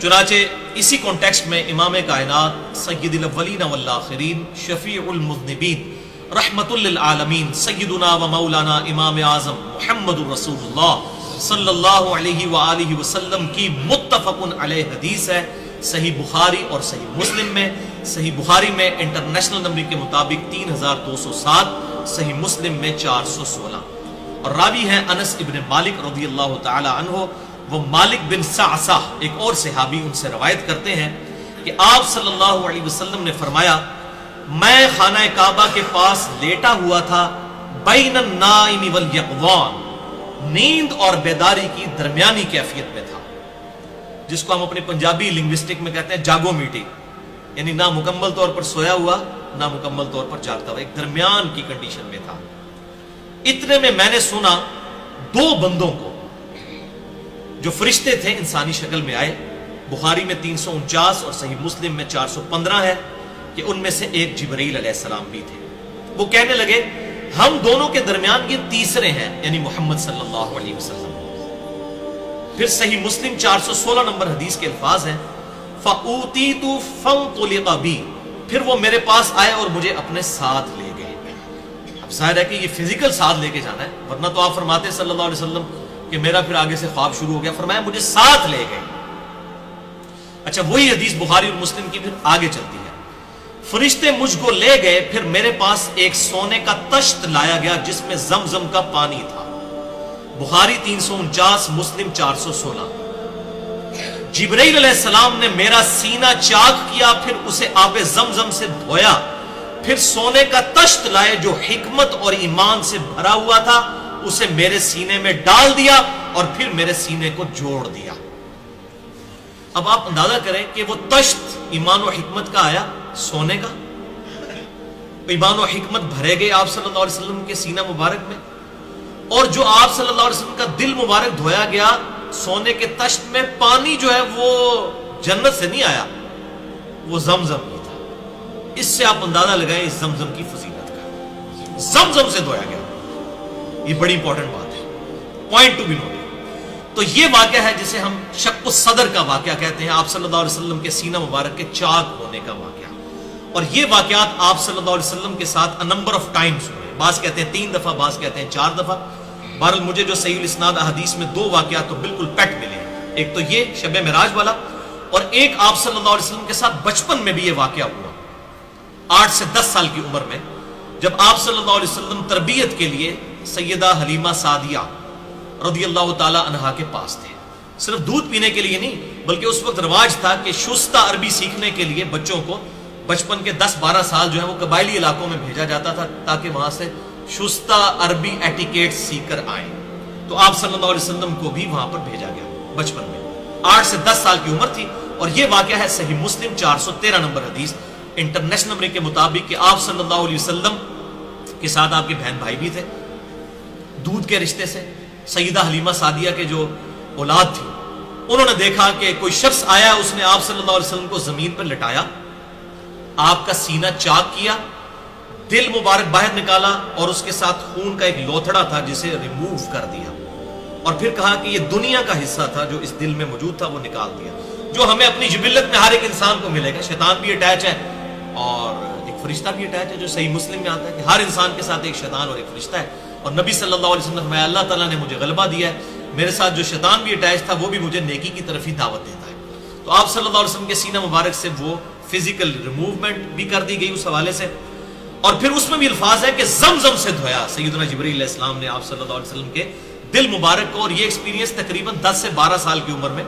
چنانچہ اسی کانٹیکسٹ میں امام کائنات سید الاولین والآخرین شفیع المذنبین رحمت للعالمین سیدنا و مولانا امام اعظم محمد رسول اللہ صلی اللہ علیہ وآلہ وسلم کی متفق علیہ حدیث ہے صحیح بخاری اور صحیح مسلم میں. صحیح بخاری میں انٹرنیشنل نمبر کے مطابق 3207، صحیح مسلم میں 416، اور راوی ہیں انس ابن مالک رضی اللہ تعالی عنہ. وہ مالک بن صعصع ایک اور صحابی ان سے روایت کرتے ہیں کہ آپ صلی اللہ علیہ وسلم نے فرمایا میں خانہ کعبہ کے پاس لیٹا ہوا تھا بین النائم والیقظان، نیند اور بیداری کی درمیانی کیفیت میں تھا، جس کو ہم اپنی پنجابی لنگوسٹک میں کہتے ہیں جاگو میٹی، یعنی نہ مکمل طور پر سویا ہوا نہ مکمل طور پر جاگتا ہوا، ایک درمیان کی کنڈیشن میں تھا. اتنے میں میں نے سنا دو بندوں کو جو فرشتے تھے انسانی شکل میں آئے. بخاری میں 349 اور صحیح مسلم میں 415 ہے کہ ان میں سے ایک جبرائیل علیہ السلام بھی تھے. وہ کہنے لگے ہم دونوں کے درمیان یہ تیسرے ہیں، یعنی محمد صلی اللہ علیہ وسلم. پھر صحیح مسلم 416 نمبر حدیث کے الفاظ ہیں فَأُوتِيتُ فَانْطُلِقَ بِي، پھر وہ میرے پاس آئے اور مجھے اپنے ساتھ لے گئے. اب ظاہر ہے کہ یہ فزیکل ساتھ لے کے جانا ہے، ورنہ تو آپ فرماتے صلی اللہ علیہ وسلم کہ میرا پھر آگے سے خواب شروع ہو گیا. فرمایا مجھے ساتھ لے گئے. اچھا وہی حدیث بخاری اور مسلم کی پھر آگے چلتی ہے. فرشتے مجھ کو لے گئے، پھر میرے پاس ایک سونے کا تشت لایا گیا جس میں زمزم کا پانی تھا. بخاری 349، مسلم 416. جبرائیل علیہ السلام نے میرا سینہ چاک کیا، پھر اسے آب زمزم سے دھویا، پھر سونے کا تشت لائے جو حکمت اور ایمان سے بھرا ہوا تھا، اسے میرے سینے میں ڈال دیا اور پھر میرے سینے کو جوڑ دیا. اب آپ اندازہ کریں کہ وہ تشت ایمان و حکمت کا آیا، سونے کا. ایمان و حکمت بھرے گئے آپ صلی اللہ علیہ وسلم کے سینہ مبارک میں، اور جو آپ صلی اللہ علیہ وسلم کا دل مبارک دھویا گیا سونے کے تشت میں، پانی جو ہے وہ جنت سے نہیں آیا، وہ زمزم ہی تھا. اس سے آپ اندازہ لگائیں اس زمزم کی فضیلت کا. زمزم سے دھویا گیا، یہ بڑی امپورٹنٹ بات ہے، پوائنٹ ٹو بی نوٹ. تو یہ واقعہ ہے جسے ہم شق الصدر کا واقعہ کہتے ہیں، آپ صلی اللہ علیہ وسلم کے سینہ مبارک کے چاک ہونے کا واقعہ. اور یہ واقعات آپ صلی اللہ علیہ وسلم کے ساتھ نمبر آف ٹائمز ہوئے. بعض کہتے ہیں 3 دفعہ، بعض کہتے ہیں 4 دفعہ. بہرحال مجھے جو صحیح الاسناد احادیث میں 2 واقعات تو بالکل پیٹ ملے ہیں. ایک تو یہ شب معراج والا، اور ایک آپ صلی اللہ علیہ وسلم کے ساتھ بچپن میں بھی یہ واقعہ ہوا 8 سے 10 سال کی عمر میں، جب آپ صلی اللہ علیہ وسلم تربیت کے لیے سیدہ حلیمہ سعدیہ رضی اللہ تعالی عنہا کے پاس تھے. صرف دودھ پینے کے لیے نہیں، بلکہ اس وقت رواج تھا کہ شستہ عربی سیکھنے کے لیے بچوں کو بچپن کے 10-12 سال جو ہے وہ قبائلی علاقوں میں بھیجا جاتا تھا تاکہ وہاں سے شستہ عربی ایٹیکیٹ سیکھ کر آئیں. تو آپ صلی اللہ علیہ وسلم کو بھی وہاں پر بھیجا گیا بچپن میں. 8 سے 10 سال کی عمر تھی. اور یہ واقعہ ہے صحیح مسلم 413 نمبر حدیث انٹرنیشنل نمبر کے مطابق کہ آپ صلی اللہ علیہ وسلم کے ساتھ آپ کے بہن بھائی بھی تھے دودھ کے رشتے سے. سیدہ حلیمہ سعدیہ کے جو اولاد تھی انہوں نے دیکھا کہ کوئی شخص آیا، اس نے آپ صلی اللہ علیہ وسلم کو زمین پر لٹایا، آپ کا سینہ چاک کیا، دل مبارک باہر نکالا اور اس کے ساتھ خون کا ایک لوتھڑا تھا جسے ریموو کر دیا، اور پھر کہا کہ یہ دنیا کا حصہ تھا جو اس دل میں موجود تھا وہ نکال دیا، جو ہمیں اپنی جبلت میں ہر ایک انسان کو ملے گا. شیطان بھی اٹیچ ہے اور ایک فرشتہ بھی اٹیچ ہے، جو صحیح مسلم میں آتا ہے کہ ہر انسان کے ساتھ ایک شیطان اور ایک فرشتہ ہے. اور نبی صلی اللہ علیہ وسلم نے فرمایا اللہ تعالیٰ نے مجھے غلبہ دیا ہے، میرے ساتھ جو شیطان بھی اٹیچ تھا وہ بھی مجھے نیکی کی طرف ہی دعوت دیتا ہے. تو آپ صلی اللہ علیہ وسلم کے سینہ مبارک سے وہ فزیکل ریموومنٹ بھی کر دی گئی اس حوالے سے. اور پھر اس میں بھی الفاظ ہے کہ زمزم سے دھویا سیدنا جبرائیل علیہ السلام نے آپ صلی اللہ علیہ وسلم کے دل مبارک کو. اور یہ ایکسپیرینس تقریباً 10 سے 12 سال کی عمر میں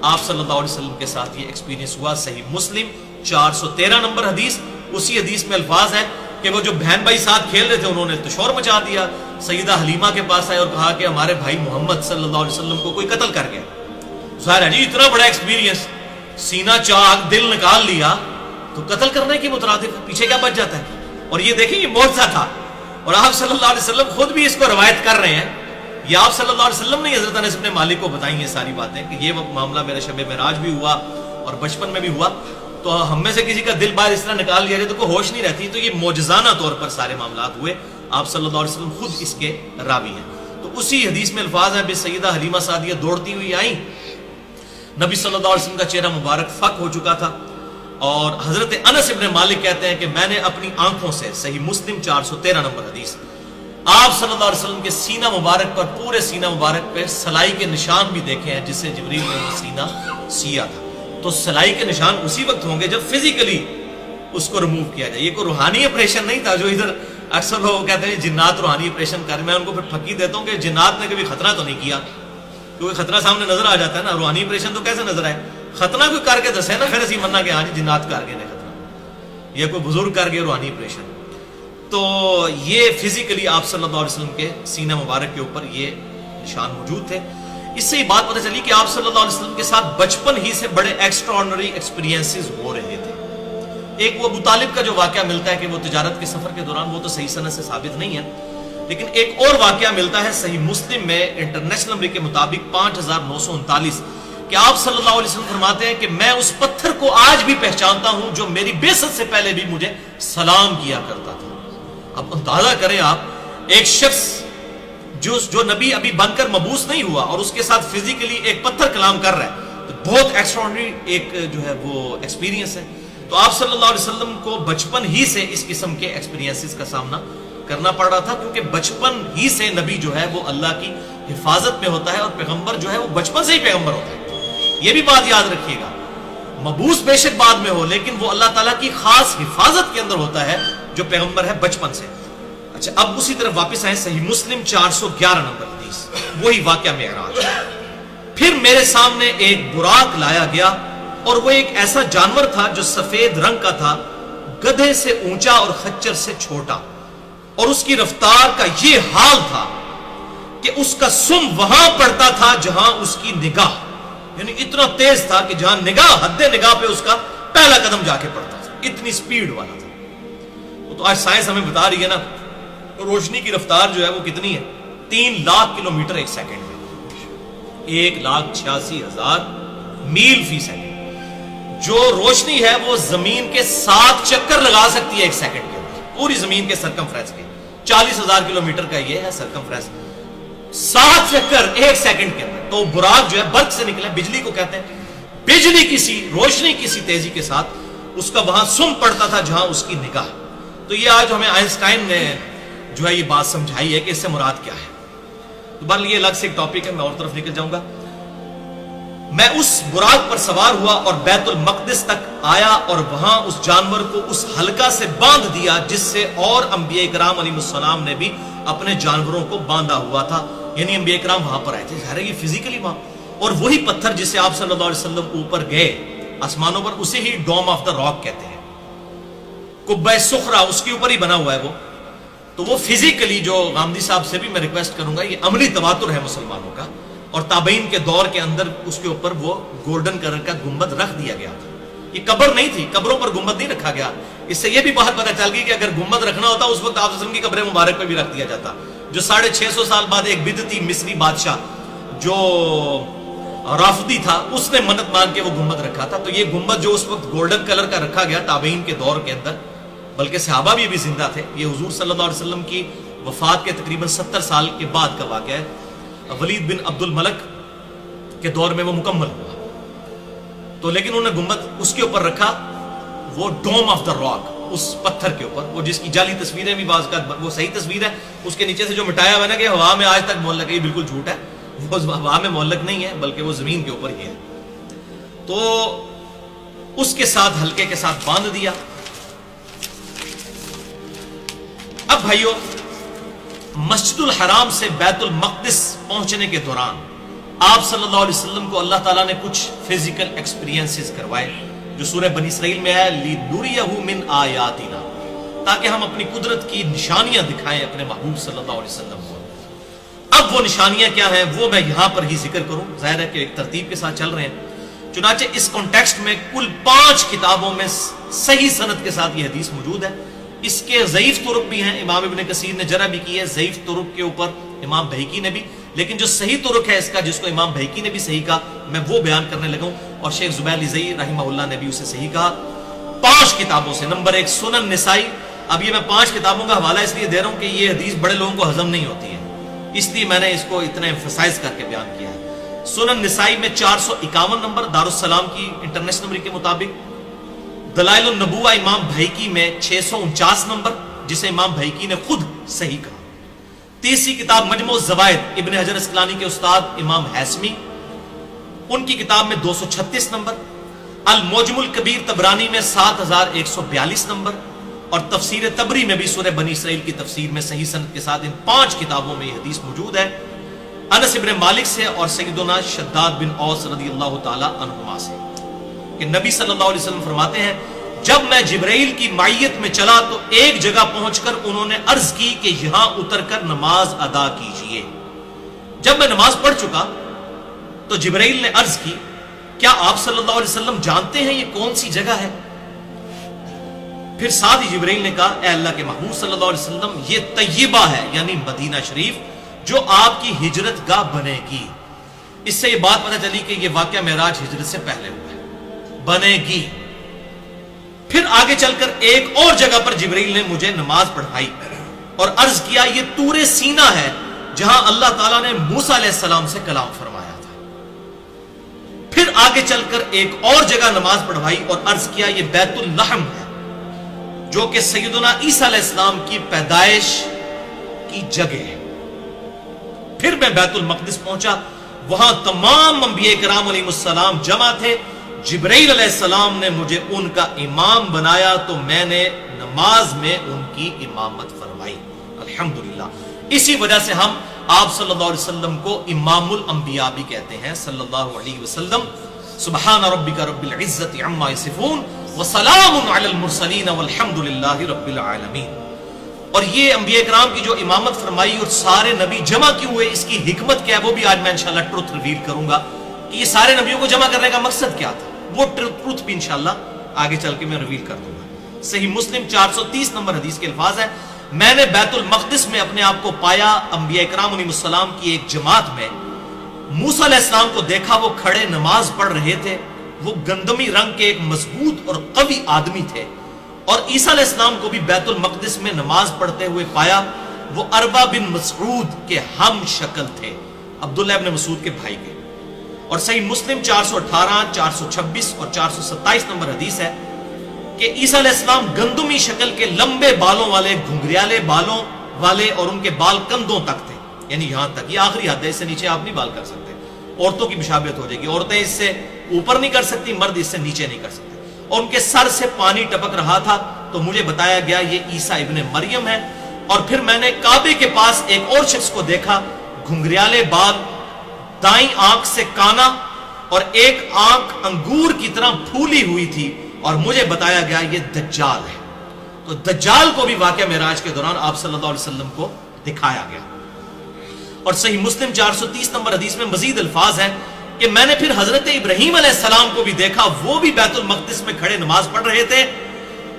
آپ صلی اللہ علیہ وسلم کے ساتھ یہ ایکسپیرینس ہوا. صحیح مسلم 413 نمبر حدیث. اسی حدیث میں الفاظ ہے کہ وہ جو بہن بھائی ساتھ کھیل رہے تھے انہوں نے تو شور مچا دیا. سیدہ حلیمہ کے پاس آئے اور کہا کہ ہمارے بھائی محمد صلی اللہ علیہ وسلم کو کوئی قتل کر گیا. ظاہر ہے جی اتنا بڑا ایکسپیرینس، سینہ چاک، دل نکال لیا، تو قتل کرنے کی مترادف پیچھے کیا بچ جاتا ہے. اور یہ دیکھیں یہ معجزہ تھا، اور آپ صلی اللہ علیہ وسلم خود بھی اس کو روایت کر رہے ہیں. یہ آپ صلی اللہ علیہ وسلم نے حضرت انس بن مالک کو بتائیں یہ ساری باتیں کہ یہ معاملہ میرے شب معراج بھی ہوا اور بچپن میں بھی ہوا. تو ہم میں سے کسی کا دل باہر اس طرح نکال لیا جائے تو کوئی ہوش نہیں رہتی. تو یہ معجزانہ طور پر سارے معاملات ہوئے. آپ صلی اللہ علیہ وسلم خود اس کے راوی ہیں. تو اسی حدیث میں الفاظ ہیں کہ سیدہ حلیمہ سعدیہ دوڑتی ہوئی آئیں، نبی صلی اللہ علیہ وسلم کا چہرہ مبارک فک ہو چکا تھا، اور حضرت انس ابن مالک کہتے ہیں کہ میں نے اپنی آنکھوں سے، صحیح مسلم 413 نمبر حدیث، آپ صلی اللہ علیہ وسلم کے سینہ مبارک پر، پورے سینہ مبارک پہ سلائی کے نشان بھی دیکھے ہیں، جس سے جبریل نے وہ سینہ سیا تھا۔ تو سلائی کے نشان اسی وقت ہوں گے جب فزیکلی اس کو ریموو کیا جائے۔ یہ کوئی روحانی آپریشن نہیں تھا جو ادھر اکثر لوگ کہتے ہیں جنات روحانی آپریشن کر، میں ان کو پھر پھکی دیتا ہوں کہ جنات نے کبھی ختنہ تو نہیں کیا، کیونکہ ختنہ سامنے نظر آ جاتا ہے نا، روحانی آپریشن تو کیسے نظر آئے؟ ختنہ کوئی کر کے دسے نا، پھر اسی مننا کہ ہاں جی جنات کر گئے نے ختنہ، یہ کوئی بزرگ کر گئے روحانی آپریشن۔ تو یہ فزیکلی آپ صلی اللہ علیہ وسلم کے سینہ مبارک کے اوپر یہ نشان موجود تھے۔ اس سے یہ بات پتہ چلی کہ آپ صلی اللہ علیہ وسلم کے ساتھ بچپن ہی سے بڑے ایکسٹراڈنری ایکسپیرینسز ہو رہے تھے۔ ایک وہ ابو طالب کا جو واقعہ ملتا ہے کہ وہ تجارت کے سفر کے دوران، وہ تو صحیح سند سے ثابت نہیں ہے، لیکن ایک اور واقعہ ملتا ہے صحیح مسلم میں انٹرنیشنل نمبر کے مطابق 5939 کہ آپ صلی اللہ علیہ وسلم فرماتے ہیں کہ میں اس پتھر کو آج بھی پہچانتا ہوں جو میری بعثت سے پہلے بھی مجھے سلام کیا کرتا تھا۔ اب اندازہ کریں آپ، ایک شخص جو نبی ابھی بن کر مبعوث نہیں ہوا اور اس کے ساتھ فزیکلی ایک پتھر کلام کر رہا ہے، تو بہت ایکسٹراڈنری ایک جو ہے وہ ایکسپیرینس ہے۔ تو آپ صلی اللہ علیہ وسلم کو بچپن ہی سے اس قسم کے ایکسپیرینسز کا سامنا کرنا پڑ رہا تھا، کیونکہ بچپن ہی سے نبی جو ہے وہ اللہ کی حفاظت میں ہوتا ہے، اور پیغمبر جو ہے وہ بچپن سے ہی پیغمبر ہوتا ہے۔ یہ بھی بات یاد رکھیے گا، مبعوث بے شک بعد میں ہو، لیکن وہ اللہ تعالیٰ کی خاص حفاظت کے اندر ہوتا ہے جو پیغمبر ہے بچپن سے۔ اچھا، اب اسی طرف واپس آئیں، صحیح مسلم 411 نمبر حدیث، وہی واقعہ معراج۔ پھر میرے سامنے ایک براق لایا گیا، اور وہ ایک ایسا جانور تھا جو سفید رنگ کا تھا، گدھے سے اونچا اور خچر سے چھوٹا، اور اس کی رفتار کا یہ حال تھا کہ اس کا سم وہاں پڑتا تھا جہاں اس کی نگاہ، یعنی اتنا تیز تھا کہ جہاں نگاہ، حد نگاہ پہ اس کا پہلا قدم جا کے پڑتا تھا، اتنی سپیڈ والا تھا۔ وہ تو آج سائنس ہمیں بتا رہی ہے نا، روشنی کی رفتار جو ہے وہ کتنی ہے؟ 3 لاکھ کلومیٹر ایک سیکنڈ میں، 1,86,000 میل فی سیکنڈ۔ جو روشنی ہے وہ زمین کے 7 چکر لگا سکتی ہے ایک سیکنڈ کے اندر، پوری زمین کے سرکمفرنس کے 40,000 کلومیٹر کا یہ ہے سرکمفرنس، 7 چکر ایک سیکنڈ کے اندر۔ تو براق جو ہے برق سے نکلا، بجلی کو کہتے ہیں، بجلی کسی روشنی کسی تیزی کے ساتھ اس کا وہاں سم پڑتا تھا جہاں اس کی نگاہ۔ تو یہ آج ہمیں آئنسٹائن نے جو ہے یہ بات سمجھائی ہے کہ اس سے مراد کیا ہے۔ تو بہرحال یہ الگ سے ایک ٹاپک ہے، میں اور طرف نکل جاؤں گا۔ میں اس براق پر سوار ہوا اور بیت المقدس تک آیا، اور وہاں اس جانور کو اس حلقہ سے باندھ دیا جس سے اور انبیاء کرام علیہ السلام نے بھی اپنے جانوروں کو باندھا ہوا تھا، یعنی انبیاء کرام وہاں پر آئے تھے، ظاہر ہے یہ فزیکلی وہاں، اور وہی پتھر جس سے آپ صلی اللہ علیہ وسلم اوپر گئے آسمانوں پر، اسے ہی ڈوم آف دا راک کہتے ہیں، قبہ صخرہ اس کے اوپر ہی بنا ہوا ہے وہ۔ تو وہ فزیکلی، جو غامدی صاحب سے بھی میں ریکویسٹ کروں گا، یہ عملی تواتر ہے مسلمانوں کا، اور تابعین کے دور کے اندر اس کے اوپر وہ گولڈن کلر کا گنبد رکھ دیا گیا تھا۔ یہ قبر نہیں تھی، قبروں پر گنبد نہیں رکھا گیا۔ اس سے یہ بھی بات پتہ چل گئی کہ اگر گنبد رکھنا ہوتا اس وقت آپ وسلم کی قبر مبارک پہ بھی رکھ دیا جاتا، جو 650 سال بعد ایک بدعتی مصری بادشاہ جو رافضی تھا، اس نے منت مان کے وہ گنبد رکھا تھا۔ تو یہ گنبد جو اس وقت گولڈن کلر کا رکھا گیا تابعین کے دور کے اندر، بلکہ صحابہ بھی ابھی زندہ تھے، یہ حضور صلی اللہ علیہ وسلم کی وفات کے تقریباً 70 سال کے بعد کا واقعہ ہے۔ ولید بن عبد الملک کے دور میں وہ مکمل ہوا، تو لیکن انہوں نے گنبد اس کے اوپر رکھا، وہ ڈوم آف دا راک، اس پتھر کے اوپر، وہ جس کی جعلی تصویریں بھی بعض کا وہ صحیح تصویر ہے، اس کے نیچے سے جو مٹایا ہوا ہے نا کہ ہوا میں آج تک معلق ہے، یہ بالکل جھوٹ ہے، وہ ہوا میں معلق نہیں ہے بلکہ وہ زمین کے اوپر ہی ہے۔ تو اس کے ساتھ حلقے کے ساتھ باندھ دیا۔ اب بھائیو، مسجد الحرام سے بیت المقدس پہنچنے کے دوران آپ صلی اللہ علیہ وسلم کو اللہ تعالیٰ نے کچھ فزیکل ایکسپیرینسز کروائے، جو سورہ بنی اسرائیل میں ہے، لِنُرِيَهُ مِنْ آیاتنا، تاکہ ہم اپنی قدرت کی نشانیاں دکھائیں اپنے محبوب صلی اللہ علیہ وسلم کو۔ اب وہ نشانیاں کیا ہیں وہ میں یہاں پر ہی ذکر کروں، ظاہر ہے کہ ایک ترتیب کے ساتھ چل رہے ہیں۔ چنانچہ اس کانٹیکسٹ میں کل 5 کتابوں میں صحیح سند کے ساتھ یہ حدیث موجود ہے۔ اس کے ضعیف طرق بھی ہیں، امام ابن کثیر نے جرح بھی کی ہے، ضعیف طرق کے اوپر امام بہقی نے بھی، لیکن جو صحیح طرق ہے اس کا، جس کو امام بہقی نے بھی صحیح کہا، میں وہ بیان کرنے لگا ہوں، اور شیخ زبیر لزئی رحمہ اللہ نے بھی اسے صحیح کہا۔ 5 کتابوں سے، نمبر 1 سنن نسائی۔ اب یہ میں 5 کتابوں کا حوالہ اس لیے دے رہا ہوں کہ یہ حدیث بڑے لوگوں کو ہضم نہیں ہوتی ہے، اس لیے میں نے اس کو اتنا ایمفسائز کر کے بیان کیا ہے۔ سنن نسائی میں 451 نمبر دارالسلام کی انٹرنیشنل نمبر کے مطابق، دلائل النبوہ امام بھیکی میں 649 نمبر، جسے امام بھیکی نے خود صحیح کہا۔ تیسری کتاب مجموع الزوائد ابن حجر اسقلانی کے استاد امام حیثمی، ان کی کتاب میں 236 نمبر، المعجم الکبیر طبرانی میں 7142 نمبر، اور تفسیر طبری میں بھی سورہ بنی اسرائیل کی تفسیر میں صحیح سند کے ساتھ ان 5 کتابوں میں یہ حدیث موجود ہے، انس ابن مالک سے اور سیدنا شداد بن اوس رضی اللہ تعالی عنہما سے، کہ نبی صلی اللہ علیہ وسلم فرماتے ہیں جب میں جبرائیل کی معیت میں چلا تو ایک جگہ پہنچ کر انہوں نے عرض کی کہ یہاں اتر کر نماز ادا کیجئے۔ جب میں نماز پڑھ چکا تو جبرائیل نے عرض کی کیا آپ صلی اللہ علیہ وسلم جانتے ہیں یہ کون سی جگہ ہے؟ پھر ساتھ ہی جبرائیل نے کہا اے اللہ کے محبوب صلی اللہ علیہ وسلم یہ طیبہ ہے، یعنی مدینہ شریف، جو آپ کی ہجرت گاہ بنے گی۔ اس سے یہ بات پتہ چلی کہ یہ واقعہ معراج ہجرت سے پہلے ہوا ہے، بنے گی۔ پھر آگے چل کر ایک اور جگہ پر جبرائیل نے مجھے نماز پڑھائی اور عرض کیا یہ طور سینہ ہے جہاں اللہ تعالیٰ نے موسیٰ علیہ السلام سے کلام فرمایا تھا۔ پھر آگے چل کر ایک اور جگہ نماز پڑھوائی اور عرض کیا یہ بیت اللحم ہے جو کہ سیدنا عیسیٰ علیہ السلام کی پیدائش کی جگہ ہے۔ پھر میں بیت المقدس پہنچا، وہاں تمام انبیاء کرام علیہ السلام جمع تھے، جبرائیل علیہ السلام نے مجھے ان کا امام بنایا تو میں نے نماز میں ان کی امامت فرمائی۔ الحمدللہ، اسی وجہ سے ہم آپ صلی اللہ علیہ وسلم کو امام الانبیاء بھی کہتے ہیں صلی اللہ علیہ وسلم۔ سبحان ربک رب العزت عما یصفون وسلام علی المرسلین والحمدللہ رب العالمین۔ اور یہ انبیاء کرام کی جو امامت فرمائی اور سارے نبی جمع کیوں ہوئے، اس کی حکمت کیا ہے وہ بھی آج میں انشاءاللہ ٹروتھ ریویل کروں گا کہ یہ سارے نبیوں کو جمع کرنے کا مقصد کیا تھا، وہ ٹروتھ بھی انشاءاللہ آگے چل کے میں ریویل کر دوں گا۔ صحیح مسلم 430 نمبر حدیث کے الفاظ ہے میں نے بیت المقدس میں اپنے آپ کو پایا، انبیاء کرام علیہ السلام کی ایک جماعت میں موسیٰ علیہ السلام کو دیکھا، وہ کھڑے نماز پڑھ رہے تھے، وہ گندمی رنگ کے ایک مضبوط اور قوی آدمی تھے، اور عیسیٰ علیہ السلام کو بھی بیت المقدس میں نماز پڑھتے ہوئے پایا، وہ اربا بن مسعود کے ہم شکل تھے، عبداللہ ابن مسعود کے بھائی کے۔ اور صحیح مسلم 418، 426 اور 427 نمبر حدیث ہے کہ عیسیٰ علیہ السلام گندمی شکل کے لمبے بالوں والے، گھنگریالے بالوں والے، اور ان کے بال کندھوں تک تھے، یعنی یہاں تک، یہ آخری حد ہے، اس سے نیچے آپ نہیں بال کر سکتے، عورتوں کی مشابہت ہو جائے گی، عورتیں اس سے اوپر نہیں کر سکتی، مرد اس سے نیچے نہیں کر سکتے، اور ان کے سر سے پانی ٹپک رہا تھا، تو مجھے بتایا گیا یہ عیسیٰ ابن مریم ہے۔ اور پھر میں نے کعبے کے پاس ایک اور شخص کو دیکھا، گھنگریالے بال، دائیں آنکھ سے کانا، اور ایک آنکھ انگور کی طرح پھولی ہوئی تھی، اور مجھے بتایا گیا یہ دجال ہے۔ تو دجال کو بھی واقعہ معراج کے دوران آپ صلی اللہ علیہ وسلم کو دکھایا گیا۔ اور صحیح مسلم 430 نمبر حدیث میں مزید الفاظ ہیں کہ میں نے پھر حضرت ابراہیم علیہ السلام کو بھی دیکھا، وہ بھی بیت المقدس میں کھڑے نماز پڑھ رہے تھے،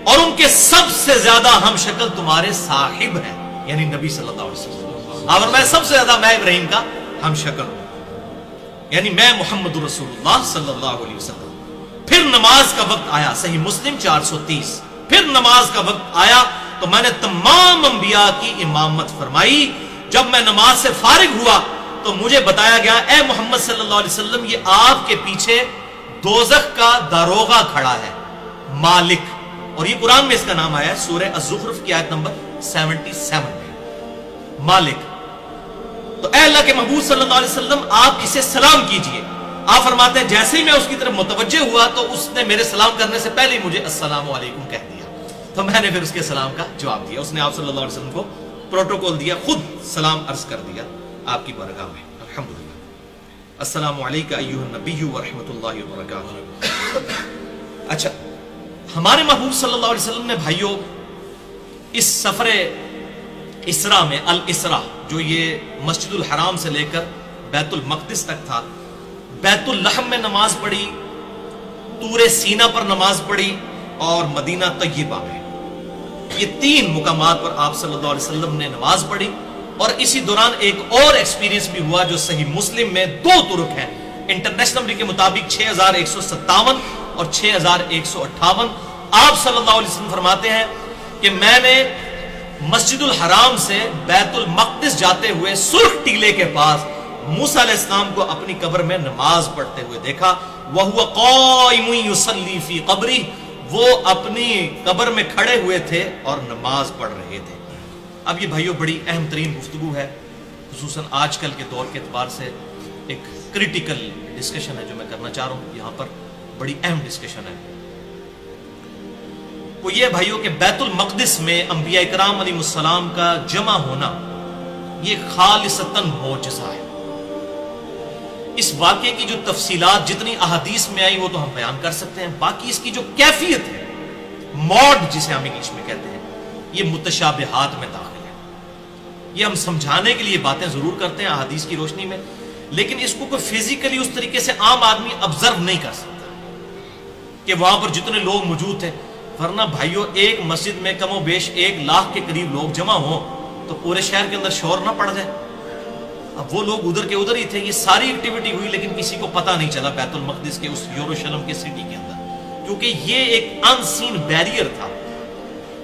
اور ان کے سب سے زیادہ ہم شکل تمہارے صاحب ہیں، یعنی نبی صلی اللہ علیہ وسلم، اور میں سب سے زیادہ میں ابراہیم کا ہم شکل ہوں، یعنی میں محمد رسول اللہ صلی اللہ علیہ وسلم۔ پھر نماز کا وقت آیا، صحیح مسلم 430، پھر نماز کا وقت آیا تو میں نے تمام انبیاء کی امامت فرمائی۔ جب میں نماز سے فارغ ہوا تو مجھے بتایا گیا اے محمد صلی اللہ علیہ وسلم یہ آپ کے پیچھے دوزخ کا داروغہ کھڑا ہے، مالک، اور یہ قرآن میں اس کا نام آیا ہے سورہ الزخرف کی آیت نمبر 77 میں، مالک۔ تو اے اللہ کے محبوب صلی اللہ علیہ وسلم آپ کسے سلام کیجئے۔ آپ فرماتے ہیں جیسے ہی میں اس کی طرف متوجہ ہوا تو اس نے میرے سلام کرنے سے پہلے ہی مجھے السلام علیکم کہہ دیا، تو میں نے پھر اس کے سلام کا جواب دیا۔ اس نے آپ صلی اللہ علیہ وسلم کو پروٹوکول دیا، خود سلام عرض کر دیا آپ کی بارگاہ میں۔ الحمدللہ۔ السلام علیکم ایھا النبی ورحمۃ اللہ وبرکاتہ۔ اچھا، ہمارے محبوب صلی اللہ علیہ وسلم نے بھائیوں اس سفر اسرا میں، الاسرا جو یہ مسجد الحرام سے لے کر بیت المقدس تک تھا، بیت اللحم میں نماز پڑھی، طور سینہ پر نماز پڑھی، اور مدینہ طیبہ میں، یہ 3 مقامات پر آپ صلی اللہ علیہ وسلم نے نماز پڑھی۔ اور اسی دوران ایک اور ایکسپیرینس بھی ہوا جو صحیح مسلم میں 2 طرق ہیں، انٹرنیشنل نمبر کے مطابق 6157 اور 6158۔ آپ صلی اللہ علیہ وسلم فرماتے ہیں کہ میں نے مسجد الحرام سے بیت المقدس جاتے ہوئے سرخ ٹیلے کے پاس موسیٰ علیہ السلام کو اپنی قبر میں نماز پڑھتے ہوئے دیکھا، وَهُوَ قَائِمٌ يُصَلِّي فِي قَبْرِهِ، وہ اپنی قبر میں کھڑے ہوئے تھے اور نماز پڑھ رہے تھے۔ اب یہ بھائیوں بڑی اہم ترین گفتگو ہے، خصوصاً آج کل کے دور کے اعتبار سے ایک کریٹیکل ڈسکشن ہے جو میں کرنا چاہ رہا ہوں یہاں پر، بڑی اہم ڈسکشن ہے۔ وہ یہ بھائیوں کہ بیت المقدس میں انبیاء کرام علیہ السلام کا جمع ہونا یہ خالصتاً معجزہ ہے۔ اس واقعے کی جو تفصیلات جتنی احادیث میں آئی وہ تو ہم بیان کر سکتے ہیں، باقی اس کی جو کیفیت ہے، موڈ جسے ہم انگلش میں کہتے ہیں، یہ متشابہات میں داخل ہے۔ یہ ہم سمجھانے کے لیے باتیں ضرور کرتے ہیں احادیث کی روشنی میں، لیکن اس کو کوئی فزیکلی اس طریقے سے عام آدمی آبزرو نہیں کر سکتا کہ وہاں پر جتنے لوگ موجود تھے، ورنہ بھائیوں ایک مسجد میں کم و بیش 1 لاکھ کے قریب لوگ جمع ہوں تو پورے شہر کے اندر شور نہ پڑ جائے۔ اب وہ لوگ ادھر کے ادھر ہی تھے، یہ ساری ایکٹیویٹی ہوئی لیکن کسی کو پتہ نہیں چلا بیت المقدس کے اس یروشلم کے سٹی کے اندر، کیونکہ یہ ایک ان سین بیریئر تھا،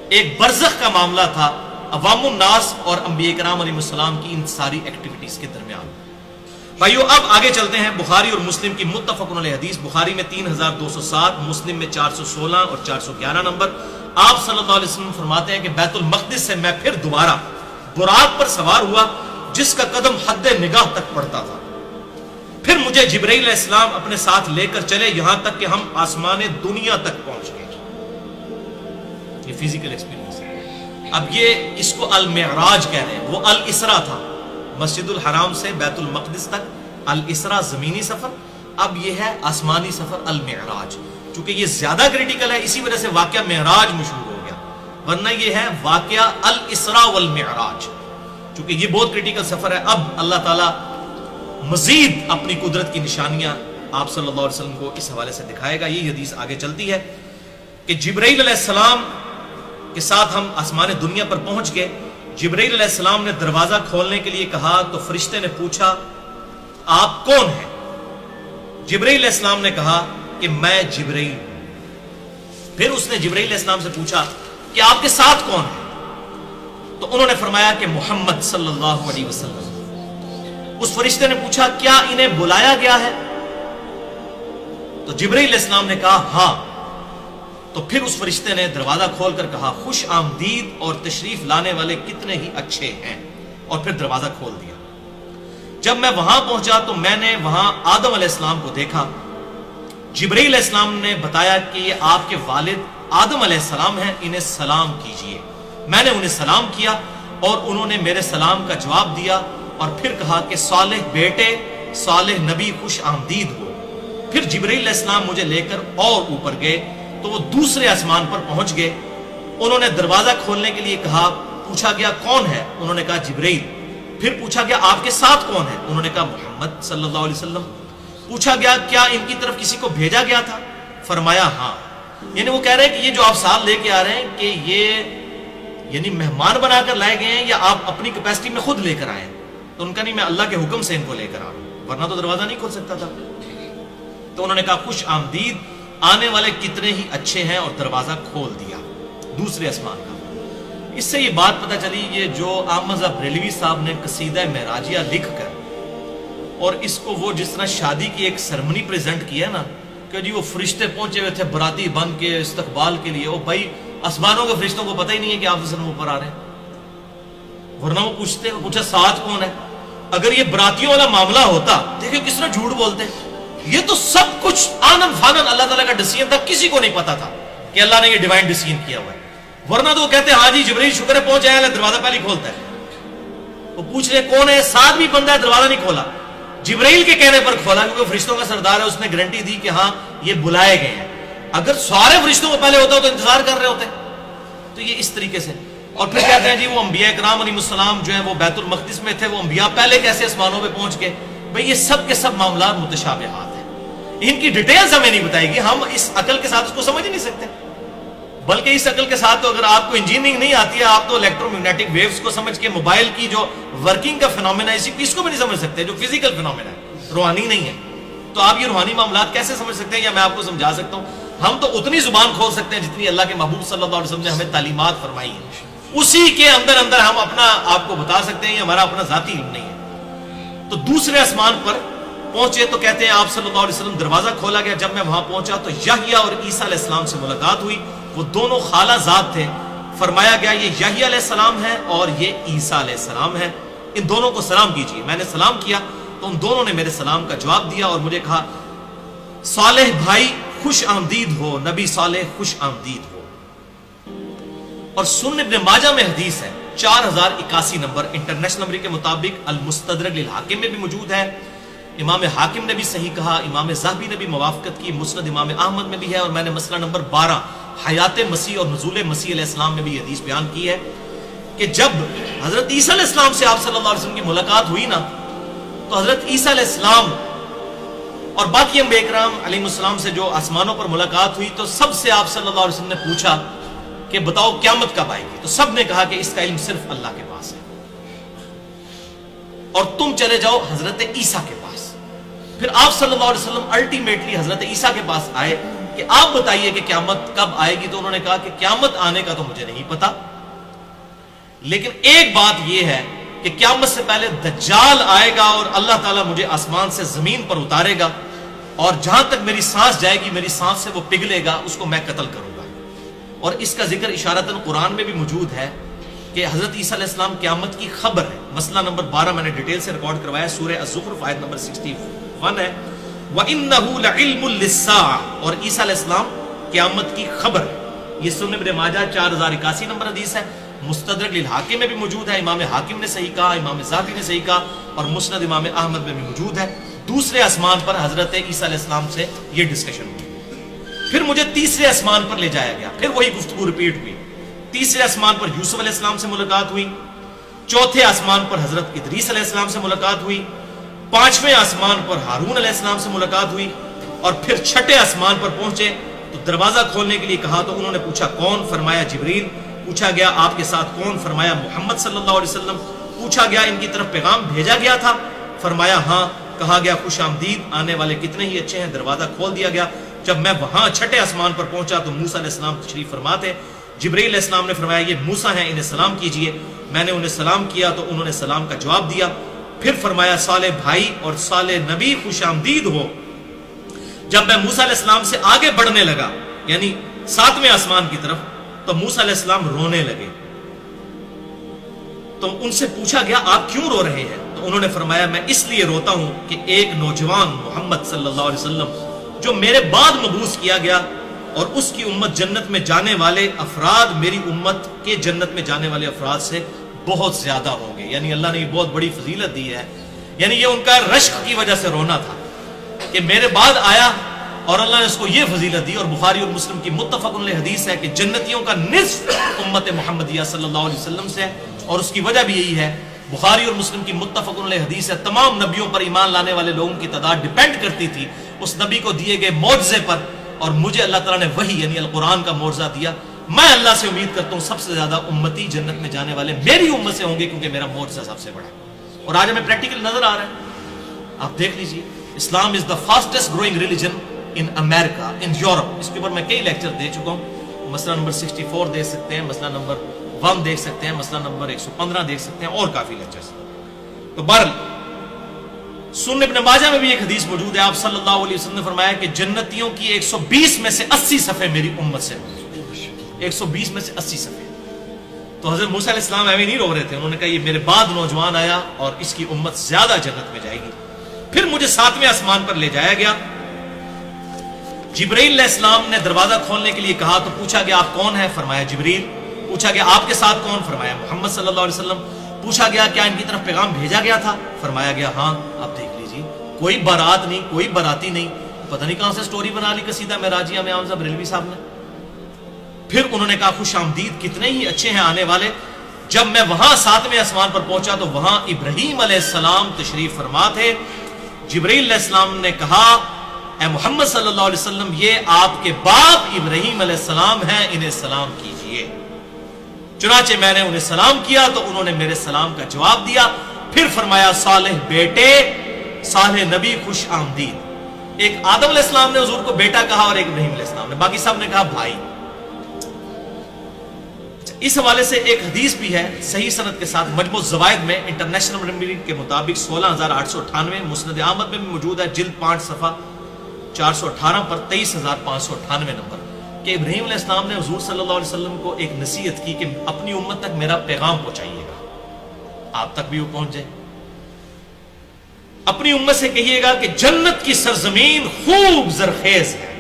ایک برزخ کا معاملہ تھا عوام الناس اور انبیاء کرام علیہ السلام کی ان ساری ایکٹیویٹیز کے درمیان۔ بھائیو اب آگے چلتے ہیں بخاری اور مسلم کی متفق علیہ حدیث، بخاری میں 3207، مسلم میں 416 اور 411 نمبر۔ آپ صلی اللہ علیہ وسلم فرماتے ہیں کہ بیت المقدس سے میں پھر دوبارہ براق پر سوار ہوا جس کا قدم حد نگاہ تک پڑتا تھا، پھر مجھے جبرائیل علیہ السلام اپنے ساتھ لے کر چلے یہاں تک کہ ہم آسمان دنیا تک پہنچ گئے۔ یہ فزیکل ایکسپیرینس ہے۔ اب یہ اس کو المعراج کہہ رہے ہیں، وہ الاسراء تھا، مسجد الحرام سے بیت المقدس تک الاسراء زمینی سفر، اب یہ ہے آسمانی سفر المعراج۔ چونکہ یہ زیادہ کریٹیکل ہے اسی وجہ سے واقعہ معراج مشہور ہو گیا، ورنہ یہ ہے واقعہ الاسراء والمعراج۔ چونکہ یہ بہت کریٹیکل سفر ہے، اب اللہ تعالیٰ مزید اپنی قدرت کی نشانیاں آپ صلی اللہ علیہ وسلم کو اس حوالے سے دکھائے گا۔ یہ حدیث آگے چلتی ہے کہ جبرائیل علیہ السلام کے ساتھ ہم آسمان دنیا پر پہنچ گئے۔ جبرائیل علیہ السلام نے دروازہ کھولنے کے لیے کہا تو فرشتے نے پوچھا آپ کون ہیں؟ جبرائیل علیہ السلام نے کہا کہ میں جبرائیل ہوں۔ پھر اس نے جبرائیل علیہ السلام سے پوچھا کہ آپ کے ساتھ کون ہے؟ تو انہوں نے فرمایا کہ محمد صلی اللہ علیہ وسلم۔ اس فرشتے نے پوچھا کیا انہیں بلایا گیا ہے؟ تو جبرائیل علیہ السلام نے کہا ہاں۔ تو پھر اس فرشتے نے دروازہ کھول کر کہا خوش آمدید اور تشریف لانے والے کتنے ہی اچھے ہیں، اور پھر دروازہ کھول دیا۔ جب میں وہاں پہنچا تو میں نے وہاں آدم علیہ السلام کو دیکھا۔ جبرائیل علیہ السلام نے بتایا کہ یہ آپ کے والد آدم علیہ السلام ہیں، انہیں سلام کیجئے۔ میں نے انہیں سلام کیا اور انہوں نے میرے سلام کا جواب دیا اور پھر کہا کہ صالح بیٹے، صالح نبی خوش آمدید ہو۔ پھر جبرائیل علیہ السلام مجھے لے کر اور اوپر گئے تو وہ دوسرے آسمان پر پہنچ گئے۔ انہوں نے دروازہ کھولنے کے لیے کہا، پوچھا گیا کون ہے؟ انہوں نے کہا جبرائیل۔ پھر پوچھا گیا آپ کے ساتھ کون ہے؟ انہوں نے کہا محمد صلی اللہ علیہ وسلم۔ پوچھا گیا کیا ان کی طرف کسی کو بھیجا گیا تھا؟ فرمایا ہاں۔ یعنی وہ کہہ رہے ہیں کہ یہ جو آپ ساتھ لے کے آ رہے ہیں کہ یہ یعنی مہمان بنا کر لائے گئے ہیں یا آپ اپنی کیپیسٹی میں خود لے کر آئے ہیں؟ تو ان کا نہیں، میں اللہ کے حکم سے ان کو لے کر آ رہا ہوں، ورنہ تو دروازہ نہیں کھول سکتا تھا۔ تو انہوں نے کہا خوش آمدید، آنے والے کتنے ہی اچھے ہیں، اور دروازہ کھول دیا دوسرے آسمان کا۔ اس سے یہ بات پتہ چلی، یہ جو احمد بریلوی صاحب نے قصیدہ معراجیہ لکھ کر اور اس کو وہ جس طرح شادی کی ایک سرمنی پریزنٹ کیا نا کہ جی وہ فرشتے پہنچے ہوئے تھے براتی بن کے استقبال کے لیے، وہ بھائی آسمانوں کے فرشتوں کو پتہ ہی نہیں ہے کہ آپ وسلم اوپر آ رہے ہیں، ورنہ وہ پوچھا ساتھ کون ہے۔ اگر یہ براتیوں والا معاملہ ہوتا، دیکھیں کس طرح جھوٹ بولتے، یہ تو سب کچھ آنن فانن اللہ تعالیٰ کا ڈیسیژن تھا، کسی کو نہیں پتا تھا کہ اللہ نے یہ ڈیوائن ڈیسیژن کیا ہوا ہے، ورنہ تو وہ کہتے ہاں جی جبرائیل شکر ہے پہنچ جائے، اللہ دروازہ پہلے کھولتا ہے۔ وہ پوچھ رہے کون ہے، ساتھ بھی بندہ ہے، دروازہ نہیں کھولا، جبرائیل کے کہنے پر کھولا کیونکہ فرشتوں کا سردار ہے، اس نے گارنٹی دی کہ ہاں یہ بلائے گئے ہیں۔ اگر سارے فرشتوں کو پہلے ہوتا تو انتظار کر رہے ہوتے۔ تو یہ اس طریقے سے، اور پھر کہتے ہیں جی وہ انبیاء کرام علیہ السلام جو ہیں وہ بیت المقدس میں تھے، وہ انبیاء پہلے کیسے آسمانوں پہ پہنچ گئے؟ بھئی یہ سب کے سب معاملات متشابہات ہیں، ان کی ڈیٹیلز ہمیں نہیں بتائے گی، ہم اس عقل کے ساتھ اس کو سمجھ نہیں سکتے، بلکہ اس عقل کے ساتھ تو اگر آپ کو انجینئرنگ نہیں آتی ہے، آپ تو الیکٹرو میگنیٹک ویوز کو سمجھ کے موبائل کی جو ورکنگ کا فینومینا ہے اس کو بھی نہیں سمجھ سکتے، جو فزیکل فینومینا ہے، روحانی نہیں ہے، تو آپ یہ روحانی معاملات کیسے سمجھ سکتے ہیں؟ یا میں آپ کو سمجھا سکتا ہوں، ہم تو اتنی زبان کھول سکتے ہیں جتنی اللہ کے محبوب صلی اللہ علیہ وسلم نے ہمیں تعلیمات فرمائی ہیں، اسی کے اندر ہم اپنا آپ کو بتا سکتے ہیں، یہ ہمارا اپنا ذاتی علم نہیں ہے۔ تو دوسرے آسمان پر پہنچے تو کہتے ہیں آپ صلی اللہ علیہ وسلم دروازہ کھولا گیا. جب میں وہاں پہنچا تو یحییٰ اور عیسیٰ علیہ السلام سے ملاقات ہوئی. وہ دونوں خالہ زاد تھے. فرمایا گیا یہ یحییٰ علیہ السلام ہے اور یہ عیسیٰ علیہ السلام ہے, ان دونوں کو سلام کیجیے. میں نے سلام کیا تو ان دونوں نے میرے سلام کا جواب دیا اور مجھے کہا صالح بھائی خوش آمدید ہو, نبی صالح خوش آمدید ہو. اور سنن ابن ماجہ میں حدیث ہے 4081 نمبر انٹرنیشنل نمبر کے مطابق, المستدرک للحاکم میں بھی موجود ہے, امام حاکم نے بھی صحیح کہا, امام ذہبی نے بھی موافقت کی, مسند امام احمد میں بھی ہے, اور میں نے مسئلہ نمبر 12 حیات مسیح اور نزول مسیح علیہ السلام میں بھی حدیث بیان کی ہے کہ جب حضرت عیسیٰ علیہ السلام سے آپ صلی اللہ علیہ وسلم کی ملاقات ہوئی نا, تو حضرت عیسیٰ علیہ السلام اور باقی انبیاء کرام علیہ السلام سے جو آسمانوں پر ملاقات ہوئی تو سب سے آپ صلی اللہ علیہ وسلم نے پوچھا کہ بتاؤ قیامت کب آئے گی, تو سب نے کہا کہ اس کا علم صرف اللہ کے پاس ہے, اور تم چلے جاؤ حضرت عیسیٰ کے پاس. پھر آپ صلی اللہ علیہ وسلم الٹیمیٹلی حضرت عیسیٰ کے پاس آئے کہ آپ بتائیے کہ قیامت کب آئے گی. تو انہوں نے کہا کہ قیامت آنے کا تو مجھے نہیں پتا, لیکن ایک بات یہ ہے کہ قیامت سے پہلے دجال آئے گا اور اللہ تعالیٰ مجھے آسمان سے زمین پر اتارے گا, اور جہاں تک میری سانس جائے گی میری سانس سے وہ پگھلے گا, اس کو میں قتل کروں گا. اور اس کا ذکر اشارتاً قرآن میں بھی موجود ہے کہ حضرت عیسیٰ علیہ السلام قیامت کی خبر ہے. مسئلہ نمبر 12 میں نے ڈیٹیل سے ریکارڈ کروایا, سورہ الزخرف آیت نمبر 61 ہے, وَإِنَّهُ لَعِلْمٌ لِلسَّاعَةِ, اور عیسیٰ علیہ السلام قیامت کی خبر ہے. یہ سنن ابن ماجہ 4081 نمبر حدیث ہے, مستدرک للحاکم میں بھی موجود ہے, امام حاکم نے صحیح کہا, امام ذہبی نے صحیح کہا, اور مسند امام احمد میں بھی موجود ہے. دوسرے آسمان پر حضرت عیسیٰ علیہ السلام سے یہ ڈسکشن ہوئی. پھر مجھے تیسرے آسمان پر لے جایا گیا, پھر وہی گفتگو ریپیٹ ہوئی. تیسرے آسمان پر یوسف علیہ السلام سے ملاقات ہوئی, چوتھے آسمان پر حضرت ادریس علیہ السلام سے ملاقات ہوئی, پانچویں آسمان پر ہارون علیہ السلام سے ملاقات ہوئی, اور پھر چھٹے آسمان پر پہنچے تو دروازہ کھولنے کے لیے کہا تو انہوں نے پوچھا کون, فرمایا جبریل. پوچھا گیا آپ کے ساتھ کون, فرمایا محمد صلی اللہ علیہ وسلم. پوچھا گیا ان کی طرف پیغام بھیجا گیا تھا, فرمایا ہاں. کہا گیا خوش آمدید, آنے والے کتنے ہی اچھے ہیں. دروازہ کھول دیا گیا. جب میں وہاں چھٹے آسمان پر پہنچا تو موسیٰ علیہ السلام تشریف فرما تھے. جبریل علیہ السلام نے فرمایا یہ موسیٰ ہیں, انہیں سلام کیجئے. میں نے انہیں سلام کیا تو انہوں نے سلام کا جواب دیا. پھر فرمایا صالح بھائی اور صالح نبی خوش آمدید ہو. جب میں موسیٰ علیہ السلام سے آگے بڑھنے لگا, یعنی 7ویں آسمان کی طرف, تو موسیٰ علیہ السلام رونے لگے. تو ان سے پوچھا گیا آپ کیوں رو رہے ہیں؟ تو انہوں نے فرمایا میں اس لیے روتا ہوں کہ ایک نوجوان محمد صلی اللہ علیہ وسلم جو میرے بعد مبعوث کیا گیا, اور اس کی امت جنت میں جانے والے افراد میری امت کے جنت میں جانے والے افراد سے بہت زیادہ ہوں گے. یعنی اللہ نے یہ بہت بڑی فضیلت دی ہے. یعنی یہ ان کا رشک کی وجہ سے رونا تھا کہ میرے بعد آیا اور اللہ نے اس کو یہ فضیلت دی. اور بخاری اور مسلم کی متفق علیہ حدیث ہے کہ جنتیوں کا نصف امت محمدیہ صلی اللہ علیہ وسلم سے, اور اس کی وجہ بھی یہی ہے. بخاری اور مسلم کی متفق علیہ حدیث ہے تمام نبیوں پر ایمان لانے والے لوگوں کی تعداد ڈیپینڈ کرتی تھی اس نبی کو دیے گئے معجزے پر, اور مجھے اللہ تعالیٰ نے وہی یعنی القرآن کا معجزہ دیا. میں اللہ سے امید کرتا ہوں سب سے زیادہ امتی جنت میں جانے والے میری امت سے ہوں گے, کیونکہ میرا معجزہ سب سے بڑا ہے. اور آج ہمیں پریکٹیکل نظر آ رہا ہے, آپ دیکھ لیجئے. Islam is the fastest growing religion in America, in Europe. اس کے اوپر میں کئی لیکچر دے چکا ہوں. مسئلہ نمبر 64 دیکھ سکتے ہیں, مسئلہ نمبر 1 دیکھ سکتے ہیں, مسئلہ نمبر 115 دیکھ سکتے ہیں, اور کافی لیکچرز. تو بہرحال سنن ابن ماجہ میں بھی ایک حدیث موجود ہے. آپ صلی اللہ علیہ وسلم نے فرمایا کہ جنتیوں کی 120 میں سے 80 صفحے میری امت سے, 120 میں سے 80 صفحے. تو حضرت موسیٰ علیہ السلام ایویں نہیں رو رہے تھے, انہوں نے کہا یہ میرے بعد نوجوان آیا اور اس کی امت زیادہ جنت میں جائے گی. پھر مجھے 7ویں آسمان پر لے جایا گیا. جبرائیل علیہ السلام نے دروازہ کھولنے کے لیے کہا تو پوچھا گیا آپ کون ہیں؟ فرمایا جبریل. پوچھا گیا آپ کے ساتھ کون؟ فرمایا محمد صلی اللہ علیہ وسلم. پوچھا گیا کیا ان کی طرف پیغام بھیجا گیا تھا؟ فرمایا گیا ہاں. آپ دیکھ لیجیے, کوئی بارات نہیں, کوئی باراتی نہیں, پتہ نہیں کہاں سے سٹوری بنا لی قصیدہ معراجیہ میں امام صاحب ریلوی صاحب نے. پھر انہوں نے کہا خوش آمدید, کتنے ہی اچھے ہیں آنے والے. جب میں وہاں 7ویں آسمان پر پہنچا تو وہاں ابراہیم علیہ السلام تشریف فرما تھے. جبرائیل علیہ السلام نے کہا اے محمد صلی اللہ علیہ وسلم یہ آپ کے باپ ابراہیم علیہ السلام ہیں, انہیں سلام کیجئے. چنانچہ میں نے انہیں سلام کیا تو انہوں نے میرے سلام کا جواب دیا. پھر فرمایا صالح بیٹے, صالح نبی خوش آمدید. ایک آدم علیہ السلام نے حضور کو بیٹا کہا اور ایک ابراہیم علیہ السلام نے, باقی سب نے کہا بھائی. اس حوالے سے ایک حدیث بھی ہے صحیح سند کے ساتھ مجموع الزوائد میں انٹرنیشنل نمبر کے مطابق 16898 مسند احمد میں بھی موجود ہے، جلد 5 صفحہ 418 پر 23598 نمبر، کہ ابراہیم علیہ السلام نے حضور صلی اللہ علیہ وسلم کو ایک نصیحت کی کہ اپنی امت تک میرا پیغام پہنچائیے گا، آپ تک بھی وہ پہنچ جائے۔ اپنی امت سے کہیے گا کہ جنت کی سرزمین خوب زرخیز ہے،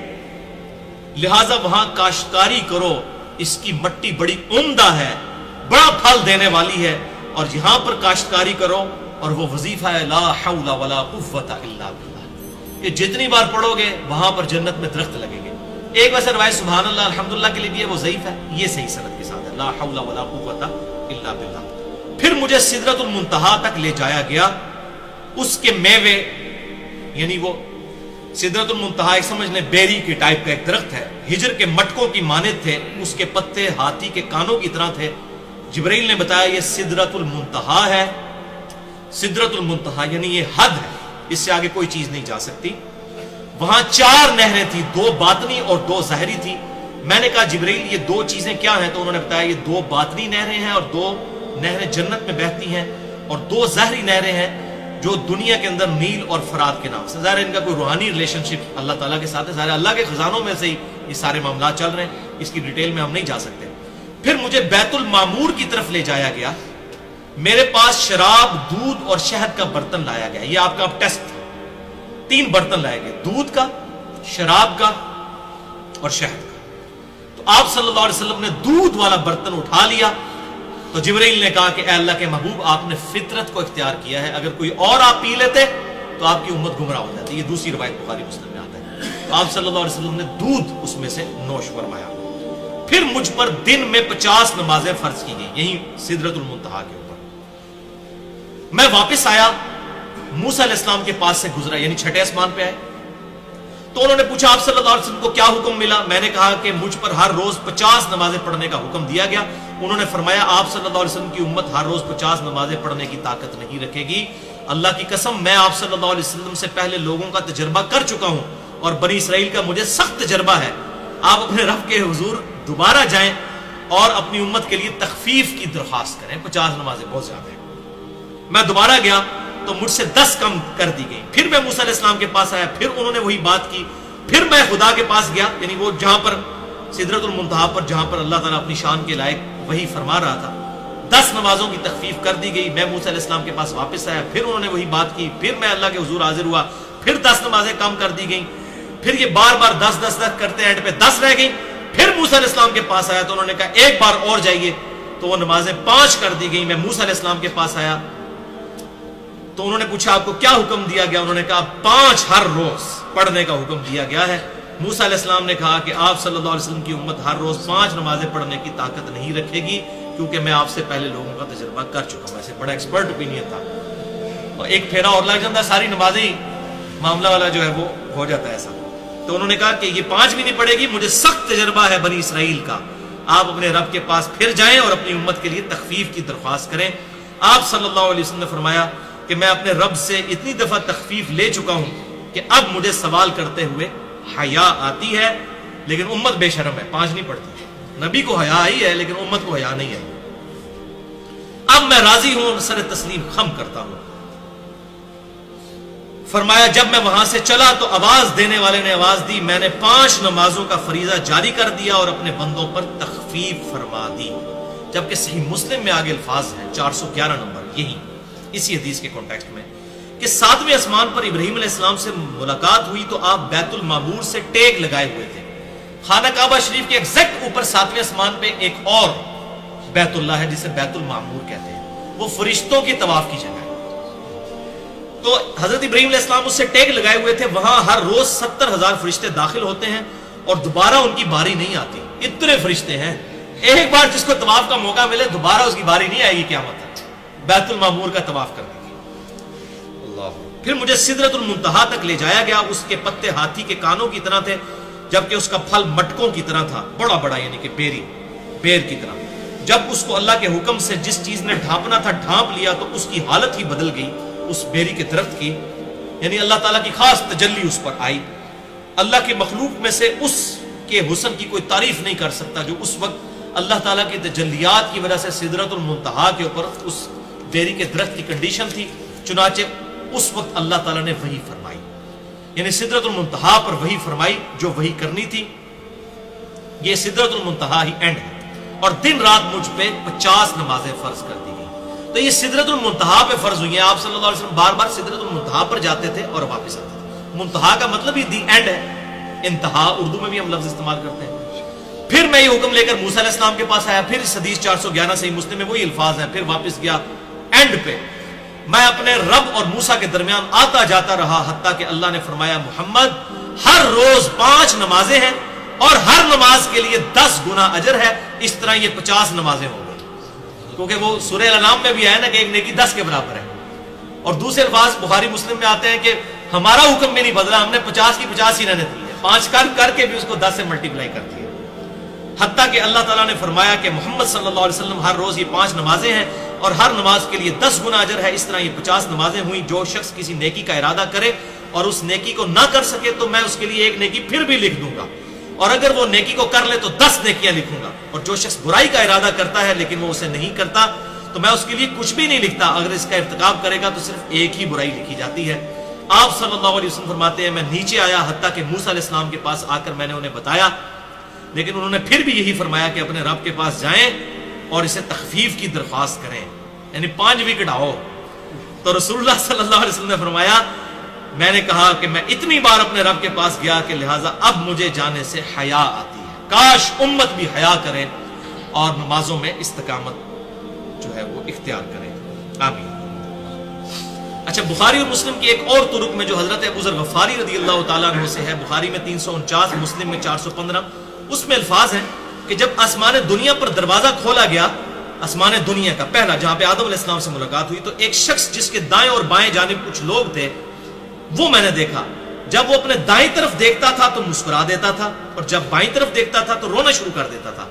لہذا وہاں کاشتکاری کرو، اس کی مٹی بڑی عمدہ ہے، بڑا پھل دینے والی ہے، اور یہاں پر کاشتکاری کرو، اور وہ وظیفہ ہے لا حول ولا قوت الا باللہ، یہ جتنی بار پڑھو گے وہاں پر جنت میں درخت لگیں گے۔ ایک ویسے روایت سبحان اللہ الحمدللہ کے لیے بھی ہے، وہ ضعیف ہے، یہ صحیح سند کے ساتھ ہے لا حول ولا قوت الا باللہ۔ پھر مجھے سدرۃ المنتہا تک لے جایا گیا، اس کے میوے یعنی وہ سدرۃ المنتہا ایک سمجھ لیں بیری کی ٹائپ کا ایک درخت ہے، ہجر کے مٹکوں کی مانند تھے، اس کے پتے ہاتھی کے کانوں کی طرح تھے۔ جبرائیل نے بتایا یہ سدرۃ المنتہا ہے، سدرۃ المنتہا یعنی یہ حد ہے، اس سے آگے کوئی چیز نہیں جا سکتی۔ وہاں 4 نہریں تھیں، 2 باطنی اور 2 ظاہری تھی۔ میں نے کہا جبرائیل یہ 2 چیزیں کیا ہیں؟ تو انہوں نے بتایا یہ 2 باطنی نہریں ہیں اور 2 نہریں جنت میں بہتی ہیں، اور 2 ظاہری نہریں ہیں جو دنیا کے اندر نیل اور فرات کے نام سے۔ ظاہر ان کا کوئی روحانی ریلیشن شپ اللہ تعالیٰ کے ساتھ ہے، ظاہر اللہ کے خزانوں میں سے ہی یہ سارے معاملات چل رہے ہیں، اس کی ڈیٹیل میں ہم نہیں جا سکتے۔ پھر مجھے بیت المعمور کی طرف لے جایا گیا، میرے پاس شراب، دودھ اور شہد کا برتن لایا گیا، یہ آپ کا ٹیسٹ تھا۔ 3 برتن لائے گئے، دودھ کا، شراب کا اور شہد کا۔ تو آپ صلی اللہ علیہ وسلم نے دودھ والا برتن اٹھا لیا، تو جبرائیل نے کہا کہ اے اللہ کے محبوب آپ نے فطرت کو اختیار کیا ہے، اگر کوئی اور آپ پی لیتے تو آپ کی امت گمراہ ہو جاتی۔ یہ دوسری روایت بخاری مسلم میں آتا ہے۔ تو آپ صلی اللہ علیہ وسلم نے دودھ اس میں سے نوش فرمایا۔ پھر مجھ پر دن میں 50 نمازیں فرض کی گئی، یہی سدرۃ المنتہا کے اوپر۔ میں واپس آیا، موسیٰ علیہ السلام کے پاس سے گزرا، یعنی 6ٹھے آسمان پہ آئے۔ تو انہوں نے پوچھا آپ صلی اللہ علیہ وسلم کو کیا حکم ملا؟ میں نے کہا کہ مجھ پر ہر روز 50 نمازیں پڑھنے کا حکم دیا گیا۔ انہوں نے فرمایا آپ صلی اللہ علیہ وسلم کی امت ہر روز 50 نمازیں پڑھنے کی طاقت نہیں رکھے گی، اللہ کی قسم میں آپ صلی اللہ علیہ وسلم سے پہلے لوگوں کا تجربہ کر چکا ہوں، اور بنی اسرائیل کا مجھے سخت تجربہ ہے۔ آپ اپنے رب کے حضور دوبارہ جائیں اور اپنی امت کے لیے تخفیف کی درخواست کریں، 50 نمازیں بہت زیادہ ہیں۔ میں دوبارہ گیا تو مجھ سے 10 کم کر دی گئی۔ پھر میں موسیٰ علیہ السلام کے پاس آیا، پھر انہوں نے وہی بات کی۔ پھر میں خدا کے پاس گیا، یعنی وہ جہاں پر سدرۃ المنتہا پر جہاں پر اللہ تعالیٰ اپنی شان کے لائق وہی فرما رہا تھا، 10 نمازوں کی تخفیف کر دی گئی۔ میں موسیٰ علیہ السلام کے پاس واپس آیا، پھر انہوں نے وہی بات کی۔ پھر میں اللہ کے حضور حاضر ہوا، پھر 10 نمازیں کم کر دی گئیں۔ پھر یہ بار بار 10 کرتے اینڈ پہ 10 رہ گئی۔ پھر موسیٰ علیہ السلام کے پاس آیا تو انہوں نے کہا ایک بار اور جائیے، تو وہ نمازیں 5 کر دی گئی۔ میں موسیٰ علیہ السلام کے پاس آیا تو انہوں نے پوچھا آپ کو کیا حکم دیا گیا؟ انہوں نے کہا 5 ہر روز پڑھنے کا حکم دیا گیا ہے۔ موسیٰ علیہ السلام نے کہا کہ آپ صلی اللہ علیہ وسلم کی امت ہر روز 5 نمازیں پڑھنے کی طاقت نہیں رکھے گی، کیونکہ میں آپ سے پہلے لوگوں کا تجربہ کر چکا ہوں۔ ایسے بڑا ایکسپرٹ اوپینین تھا، اور ایک پھیرا اور لگ جاتا ہے، ساری نمازیں معاملہ والا جو ہے وہ ہو جاتا ہے ایسا۔ تو انہوں نے کہا کہ یہ 5 بھی نہیں پڑے گی، مجھے سخت تجربہ ہے بنی اسرائیل کا، آپ اپنے رب کے پاس پھر جائیں اور اپنی امت کے لیے تخفیف کی درخواست کریں۔ آپ صلی اللہ علیہ وسلم نے فرمایا کہ میں اپنے رب سے اتنی دفعہ تخفیف لے چکا ہوں کہ اب مجھے سوال کرتے ہوئے حیا آتی ہے، لیکن امت بے شرم ہے، 5 نہیں پڑتی۔ نبی کو حیا آئی ہے لیکن امت کو حیا نہیں ہے۔ اب میں راضی ہوں، سر تسلیم خم کرتا ہوں۔ فرمایا جب میں وہاں سے چلا تو آواز دینے والے نے آواز دی، میں نے 5 نمازوں کا فریضہ جاری کر دیا اور اپنے بندوں پر تخفیف فرما دی۔ جبکہ صحیح مسلم میں آگے الفاظ ہیں 411 نمبر، یہی اسی حدیث کے کانٹیکسٹ میں، کہ 7ویں آسمان پر ابراہیم علیہ السلام سے ملاقات ہوئی تو آپ بیت المعمور سے ٹیک لگائے ہوئے تھے۔ خانہ کعبہ شریف کے ایگزیکٹ اوپر 7ویں آسمان پہ ایک اور بیت اللہ ہے جسے بیت المعمور کہتے ہیں، وہ فرشتوں کی طواف کی جگہ ہے۔ تو حضرت ابراہیم علیہ السلام اس سے ٹیک لگائے ہوئے تھے، وہاں ہر روز 70,000 فرشتے داخل ہوتے ہیں اور دوبارہ ان کی باری نہیں آتی، اتنے فرشتے ہیں۔ ایک بار جس کو طواف کا موقع ملے دوبارہ اس کی باری نہیں آئے گی قیامت تک بیت المعمور کا طواف کرنے کی۔ پھر مجھے سدرۃ المنتہا تک لے جایا گیا، اس کے پتے ہاتھی کے کانوں کی طرح تھے، جبکہ اس کا پھل مٹکوں کی طرح تھا، بڑا بڑا یعنی کہ بیر کی طرح۔ جب اس کو اللہ کے حکم سے جس چیز نے ڈھانپنا تھا ڈھانپ لیا تو اس کی حالت ہی بدل گئی، اس بیری کے درخت کی، یعنی اللہ تعالیٰ کی خاص تجلی اس پر آئی۔ اللہ کی مخلوق میں سے اس کے حسن کی کوئی تعریف نہیں کر سکتا جو اس وقت اللہ تعالیٰ کی تجلیات کی وجہ سے سدرۃ المنتہا کے اوپر اس بیری کے درخت کی کنڈیشن تھی، چنانچہ اس وقت اللہ تعالیٰ نے وحی فرمائی، یعنی سدرۃ المنتہا پر وحی فرمائی جو وحی کرنی تھی۔ یہ سدرۃ المنتہا ہی اینڈ ہے، اور دن رات مجھ پہ 50 نمازیں فرض کر دی گئی۔ تو یہ سدرۃ المنتہا پہ فرض ہوئی ہیں۔ آپ صلی اللہ علیہ وسلم بار بار سدرۃ المنتہا پر جاتے تھے اور واپس آتے تھے۔ منتہا کا مطلب ہی دی اینڈ ہے، انتہا اردو میں بھی ہم لفظ استعمال کرتے ہیں۔ پھر میں یہ حکم لے کر موسیٰ علیہ السلام کے پاس آیا، پھر اس حدیث 411 صحیح مسلم میں وہی الفاظ ہیں، پھر واپس گیا اینڈ پہ۔ میں اپنے رب اور موسیٰ کے درمیان آتا جاتا رہا، حتیٰ کہ اللہ نے فرمایا محمد ہر روز 5 نمازیں ہیں اور ہر نماز کے لیے 10 گنا اجر ہے، اس طرح یہ 50 نمازیں ہو گئی، کیونکہ وہ سورہ الانعام میں بھی آیا نا کہ ایک نیکی 10 کے برابر ہے۔ اور دوسرے الفاظ بخاری مسلم میں آتے ہیں کہ ہمارا حکم بھی نہیں بدلا، ہم نے 50 کی 50 ہی رہنے دی ہے، 5 کر کے بھی اس کو 10 سے ملٹیپلائی کر دیا، حتیٰ کہ اللہ تعالیٰ نے فرمایا کہ محمد صلی اللہ علیہ وسلم ہر روز یہ 5 نمازیں ہیں اور ہر نماز کے لیے 10 گنا اجر ہے، اس طرح یہ 50 نمازیں ہوئیں۔ جو شخص کسی نیکی کا ارادہ کرے اور اس نیکی کو نہ کر سکے تو میں اس کے لیے ایک نیکی پھر بھی لکھ دوں گا، اور اگر وہ نیکی کو کر لے تو 10 نیکیاں لکھوں گا، اور جو شخص برائی کا ارادہ کرتا ہے لیکن وہ اسے نہیں کرتا تو میں اس کے لیے کچھ بھی نہیں لکھتا، اگر اس کا ارتکاب کرے گا تو صرف ایک ہی برائی لکھی جاتی ہے۔ آپ صلی اللہ علیہ وسلم فرماتے ہیں میں نیچے آیا حتیٰ کہ موسیٰ علیہ السلام کے پاس آ کر میں نے انہیں بتایا، لیکن انہوں نے پھر بھی یہی فرمایا کہ اپنے رب کے پاس جائیں اور اسے تخفیف کی درخواست کریں، یعنی 5 بھی گھٹاؤ۔ تو رسول اللہ صلی اللہ علیہ وسلم نے فرمایا میں نے کہا کہ میں اتنی بار اپنے رب کے پاس گیا کہ لہٰذا اب مجھے جانے سے حیا آتی ہے، کاش امت بھی حیا کرے اور نمازوں میں استقامت جو ہے وہ اختیار کرے، آمین۔ اچھا، بخاری اور مسلم کی ایک اور طرق میں جو حضرت ابو ذر غفاری رضی اللہ تعالیٰ عنہ سے ہے، بخاری میں 349، مسلم میں 415، اس میں الفاظ ہیں کہ جب آسمان دنیا پر دروازہ کھولا گیا، آسمان دنیا کا پہلا جہاں پہ آدم علیہ السلام سے ملاقات ہوئی، تو ایک شخص جس کے دائیں اور بائیں جانب کچھ لوگ تھے وہ میں نے دیکھا، جب وہ اپنے دائیں طرف دیکھتا تھا تو مسکرا دیتا تھا اور جب بائیں طرف دیکھتا تھا تو رونا شروع کر دیتا تھا۔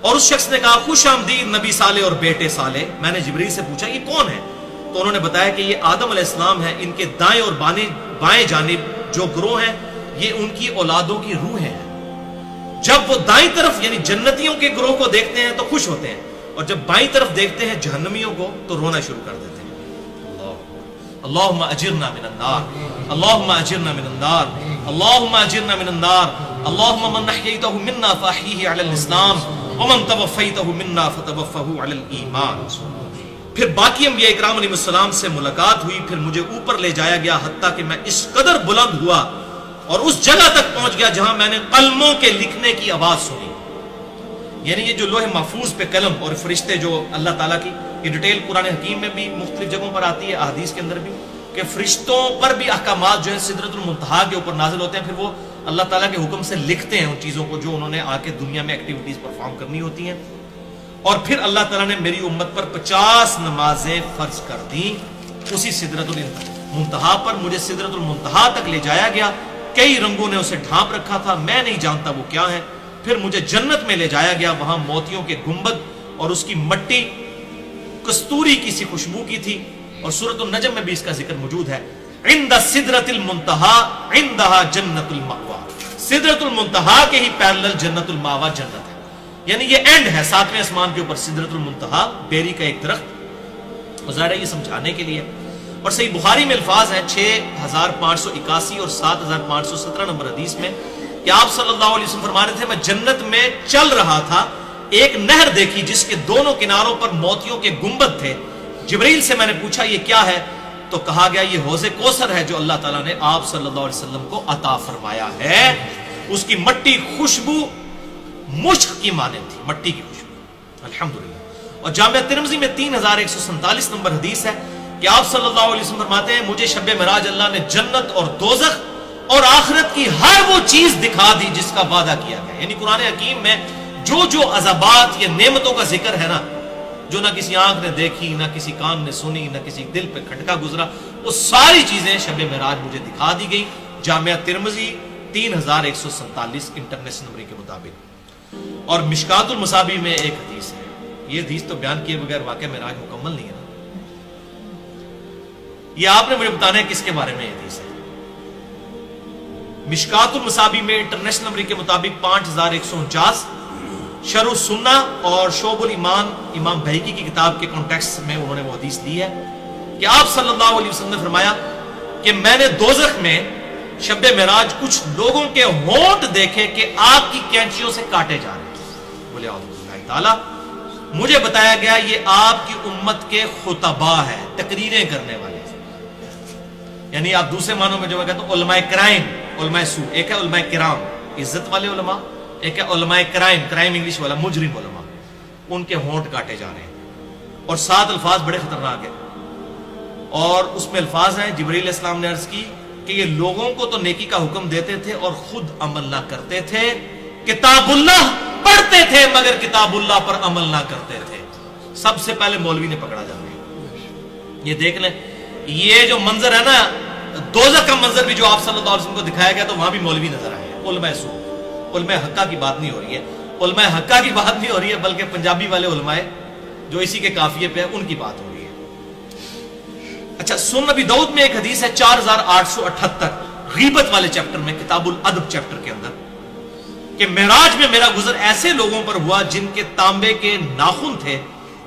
اور اس شخص نے کہا خوش آمدید نبی صالح اور بیٹے صالح۔ میں نے جبریل سے پوچھا یہ کون ہے؟ تو انہوں نے بتایا کہ یہ آدم علیہ السلام ہے، ان کے دائیں اور بائیں جانب جو گروہ ہیں یہ ان کی اولادوں کی روحیں ہیں۔ جب وہ دائیں طرف یعنی جنتیوں کے گروہ کو دیکھتے ہیں تو خوش ہوتے ہیں، اور جب بائیں طرف دیکھتے ہیں جہنمیوں کو تو رونا شروع کر دیتے ہیں۔ اللہم اجرنا من النار، اللہم اجرنا من النار، اللہم اجرنا من النار، اللہم من احییتہ منا فاحیہ علی الاسلام ومن توفیتہ منا فتوفہ علی الایمان۔ پھر باقی انبیاء اکرام علیہ السلام سے ملاقات ہوئی، پھر مجھے اوپر لے جایا گیا حتیٰ کہ میں اس قدر بلند ہوا اور اس جگہ تک پہنچ گیا جہاں میں نے قلموں کے لکھنے کی آواز سنی، یعنی یہ جو لوح محفوظ پہ قلم اور فرشتے جو اللہ تعالیٰ کی یہ ڈیٹیل قرآن حکیم میں بھی مختلف جگہوں پر آتی ہے، احادیث کے اندر بھی، کہ فرشتوں پر بھی احکامات جو ہیں سدرۃ المنتہا کے اوپر نازل ہوتے ہیں، پھر وہ اللہ تعالیٰ کے حکم سے لکھتے ہیں ان چیزوں کو جو انہوں نے آ کے دنیا میں ایکٹیویٹیز پرفارم کرنی ہوتی ہیں۔ اور پھر اللہ تعالیٰ نے میری امت پر 50 نمازیں فرض کر دیں اسی سدرۃ المنتہا پر۔ مجھے سدرۃ المنتہا تک لے جایا گیا، کئی رنگوں نے اسے ڈھانپ رکھا تھا، میں نہیں جانتا وہ کیا ہے۔ پھر مجھے جنت میں لے جایا گیا، وہاں موتیوں کے گنبد اور اس کی مٹی کستوری کی سی خوشبو کی تھی، اور سورۃ النجم میں بھی اس کا ذکر موجود ہے، عند سدرۃ المنتہا عندہا جنت المأوا۔ سدرۃ المنتہا کے ہی پیرلل جنت المأوا جنت ہے، یعنی یہ اینڈ ہے 7ویں آسمان کے اوپر سدرۃ المنتہا، بیری کا ایک درخت۔ ظاہر ہے یہ سمجھانے کے لیے، اور صحیح بخاری میں الفاظ ہیں 6581 اور 7517 نمبر حدیث میں کہ آپ صلی اللہ علیہ وسلم فرما رہے تھے میں جنت میں چل رہا تھا، ایک نہر دیکھی جس کے دونوں کناروں پر موتیوں کے گنبد تھے۔ جبریل سے میں نے پوچھا یہ کیا ہے؟ تو کہا گیا یہ حوض کوثر ہے جو اللہ تعالیٰ نے آپ صلی اللہ علیہ وسلم کو عطا فرمایا ہے۔ اس کی مٹی خوشبو مشک کی مانند تھی، مٹی کی خوشبو، الحمدللہ۔ اور جامعہ ترمذی میں 3147 نمبر حدیث ہے کہ آپ صلی اللہ علیہ وسلم فرماتے ہیں مجھے شب معراج اللہ نے جنت اور دوزخ اور آخرت کی ہر وہ چیز دکھا دی جس کا وعدہ کیا گیا، یعنی قرآن حکیم میں جو جو عذابات یا نعمتوں کا ذکر ہے نا، جو نہ کسی آنکھ نے دیکھی، نہ کسی کان نے سنی، نہ کسی دل پہ کھٹکا گزرا، وہ ساری چیزیں شب معراج مجھے دکھا دی گئی۔ جامعہ ترمذی 3147 انٹرنیشنل نمبر کے مطابق۔ اور مشکات المصابیح میں ایک حدیث ہے، یہ حدیث تو بیان کیے بغیر واقعہ معراج مکمل نہیں ہے نا، یہ آپ نے مجھے بتانا ہے کس کے بارے میں یہ حدیث ہے۔ مشکات المصابیح میں انٹرنیشنل نمبر کے مطابق 5149، شرح السنہ اور شعب الایمان امام بہقی کی کتاب کے کانٹیکسٹ میں انہوں نے وہ حدیث لی ہے کہ آپ صلی اللہ علیہ وسلم نے فرمایا کہ میں نے دوزخ میں شب معراج کچھ لوگوں کے ہونٹ دیکھے کہ آگ کی کینچیوں سے کاٹے جا رہے ہیں. بولے اعوذ باللہ تعالی. مجھے بتایا گیا یہ آپ کی امت کے خطبا ہے, تقریریں کرنے والے, یعنی آپ دوسرے معنوں میں جو میں کہتا ہوں علماء کرائم, علماء سو. ایک ہے علماء کرام عزت والے علماء, ایک ہے علماء کرائم, کرائم انگلش والا مجرم علماء. ان کے ہونٹ کاٹے جا رہے ہیں اور 7 الفاظ بڑے خطرناک ہیں, اور اس میں الفاظ ہیں جبرائیل علیہ السلام نے عرض کی کہ یہ لوگوں کو تو نیکی کا حکم دیتے تھے اور خود عمل نہ کرتے تھے, کتاب اللہ پڑھتے تھے مگر کتاب اللہ پر عمل نہ کرتے تھے. سب سے پہلے مولوی نے پکڑا جانا ہے. یہ دیکھ لیں, یہ جو منظر ہے نا دوزخ کا منظر بھی جو آپ صلی اللہ علیہ وسلم کو دکھایا گیا تو وہاں بھی مولوی نظر آئے ہیں. علماء سو, علماء حقہ کی بات نہیں ہو رہی ہے, علماء حقہ کی بات نہیں ہو رہی ہے, بلکہ پنجابی والے علماء جو اسی کے قافیے پہ ان کی بات ہو رہی ہے. اچھا, سنن نبی داؤد میں ایک حدیث ہے 4878 غیبت والے چیپٹر میں, کتاب الادب چیپٹر کے اندر, کہ معراج میں میرا گزر ایسے لوگوں پر ہوا جن کے تانبے کے ناخن تھے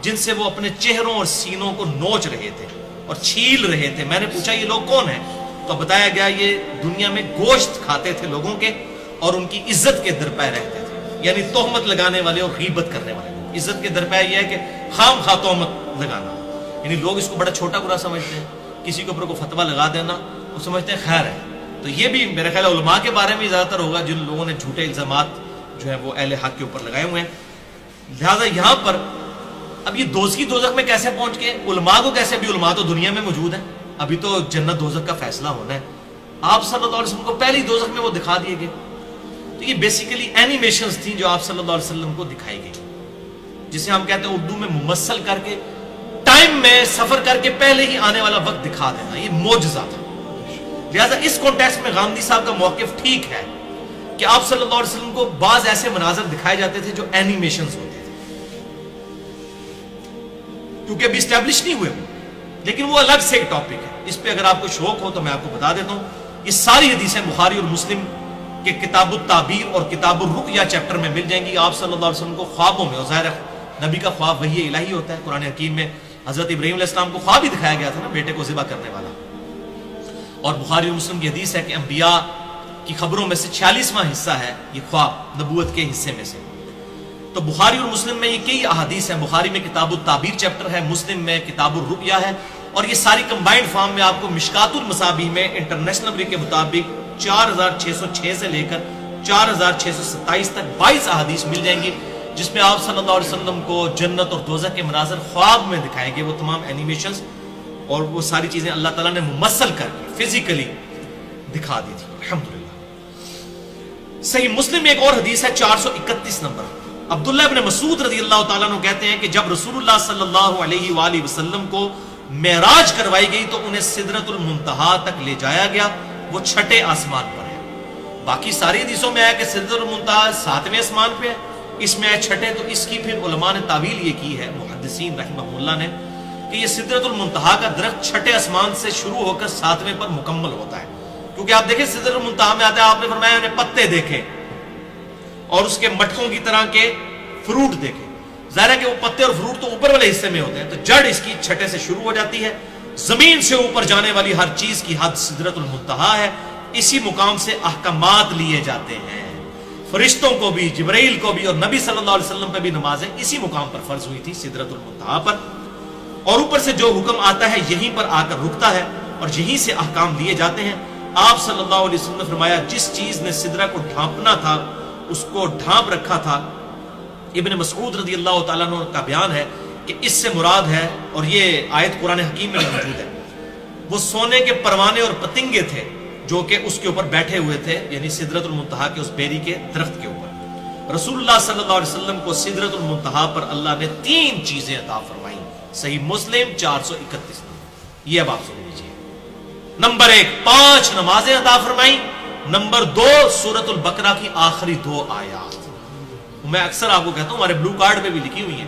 جن سے وہ اپنے چہروں اور سینوں کو نوچ رہے تھے اور چھیل رہے تھے. میں نے پوچھا یہ لوگ کون ہیں, تو بتایا گیا یہ دنیا میں گوشت کھاتے تھے لوگوں کے اور ان کی عزت کے درپے رہتے تھے, یعنی تہمت لگانے والے اور غیبت کرنے والے. عزت کے درپے یہ ہے کہ خام خواہ تہمت لگانا, یعنی لوگ اس کو بڑا چھوٹا برا سمجھتے ہیں, کسی کے اوپر کو فتویٰ لگا دینا وہ سمجھتے ہیں خیر ہے. تو یہ بھی میرے خیال علماء کے بارے میں زیادہ تر ہوگا جن لوگوں نے جھوٹے الزامات جو ہیں وہ اہل حق کے اوپر لگائے ہوئے ہیں. لہذا یہاں پر اب یہ دوزخ میں کیسے پہنچ گئے, علماء کو کیسے, بھی علماء تو دنیا میں موجود ہیں, ابھی تو جنت دوزخ کا فیصلہ ہونا ہے. آپ صلی اللہ علیہ وسلم کو پہلی دوزخ میں وہ دکھا دیے گئے. تو یہ بیسیکلی اینیمیشنز تھیں جو آپ صلی اللہ علیہ وسلم کو دکھائی گئی, جسے ہم کہتے ہیں اردو میں ممثل کر کے ٹائم میں سفر کر کے پہلے ہی آنے والا وقت دکھا دینا, یہ معجزہ تھا. لہذا اس کانٹیکسٹ میں غامدی صاحب کا موقف ٹھیک ہے کہ آپ صلی اللہ علیہ وسلم کو بعض ایسے مناظر دکھائے جاتے تھے جو اینیمیشنز ہوتے تھے, کیونکہ ابھی اسٹیبلش نہیں ہوئے وہ, لیکن وہ الگ سے ایک ٹاپک ہے. اس پہ اگر آپ کو شوق ہو تو میں آپ کو بتا دیتا ہوں, یہ ساری حدیثیں بخاری اور مسلم کے کتاب التعبیر اور کتاب الرقیہ چیپٹر میں مل جائیں گی. آپ صلی اللہ علیہ وسلم کو خوابوں میں, اور ظاہر نبی کا خواب وحی الہی ہوتا ہے, قرآن حکیم میں حضرت ابراہیم علیہ السلام کو خواب ہی دکھایا گیا تھا نا, بیٹے کو ذبح کرنے والا. اور بخاری اور مسلم کی حدیث ہے کہ انبیاء کی خبروں میں سے 46واں حصہ ہے یہ خواب نبوت کے حصے میں سے. تو بخاری اور مسلم میں یہ کئی احادیث ہیں. بخاری میں کتاب التعبیر چیپٹر ہے, مسلم میں کتاب الرقیہ ہے, اور یہ ساری کمبائنڈ فارم میں آپ کو مشکات المصابیح میں انٹرنیشنل نمبر کے مطابق 4606 سے لے کر 4627 تک 22 احادیث مل جائیں گی, جس میں آپ صلی اللہ علیہ وسلم کو جنت اور دوزخ کے مناظر خواب میں دکھائے گئے. وہ تمام اینیمیشنز اور وہ ساری چیزیں اللہ تعالیٰ نے ممثل کر کے فزیکلی دکھا دی تھی. الحمدللہ. صحیح مسلم میں ایک اور حدیث ہے 431 نمبر. عبداللہ ابن مسعود رضی اللہ تعالیٰ عنہ کہتے ہیں کہ جب رسول اللہ صلی اللہ علیہ وآلہ وسلم کو معراج کروائی گئی تو انہیں سدرۃ المنتہا تک لے جایا گیا, وہ 6 آسمان پر ہے. باقی ساری حدیثوں میں آیا کہ سدرۃ المنتہا 7ویں آسمان پہ ہے, اس میں آئے 6, تو اس کی پھر علماء نے تعویل یہ کی ہے, محدثین رحمہ اللہ نے, کہ یہ سدرۃ المنتہا کا درخت 6 آسمان سے شروع ہو کر 7ویں پر مکمل ہوتا ہے. کیونکہ آپ دیکھیں سدرۃ المنتہا میں آتا ہے, آپ نے فرمایا انہیں پتے دیکھے اور اس کے مٹکوں کی طرح کے فروٹ دیکھے. ظاہر ہے کہ وہ پتے اور فروٹ تو اوپر والے حصے میں ہوتے ہیں, تو جڑ اس کی 6 سے شروع ہو جاتی ہے. زمین سے اوپر جانے والی ہر چیز کی حد سدرۃ المنتہا ہے. اسی مقام سے احکامات لیے جاتے ہیں, فرشتوں کو بھی, جبرائیل کو بھی, اور نبی صلی اللہ علیہ وسلم پہ بھی نمازیں اسی مقام پر فرض ہوئی تھی سدرۃ المنتہا پر. اور اوپر سے جو حکم آتا ہے یہیں پر آ کر رکتا ہے اور یہیں سے احکام لیے جاتے ہیں. آپ صلی اللہ علیہ وسلم نے فرمایا جس چیز نے سدرہ کو ڈھانپنا تھا اس کو ڈھانپ رکھا تھا. ابن مسعود رضی اللہ تعالیٰ عنہ کا بیان ہے کہ اس سے مراد ہے, اور یہ آیت قرآن حکیم میں موجود ہے, وہ سونے کے پروانے اور پتنگے تھے جو کہ اس کے اوپر بیٹھے ہوئے تھے, یعنی سدرۃ المنتہا کے اس بیری کے درخت کے اوپر. رسول اللہ صلی اللہ علیہ وسلم کو سدرۃ المنتہا پر اللہ نے 3 چیزیں عطا فرمائیں. صحیح مسلم 431. یہ اب آپ سن لیجیے. نمبر 1 5 نمازیں عطا فرمائیں. نمبر 2 سورۃ البقرہ کی آخری 2 آیات. میں اکثر آپ کو کہتا ہوں, ہمارے بلو کارڈ پہ بھی لکھی ہوئی ہیں,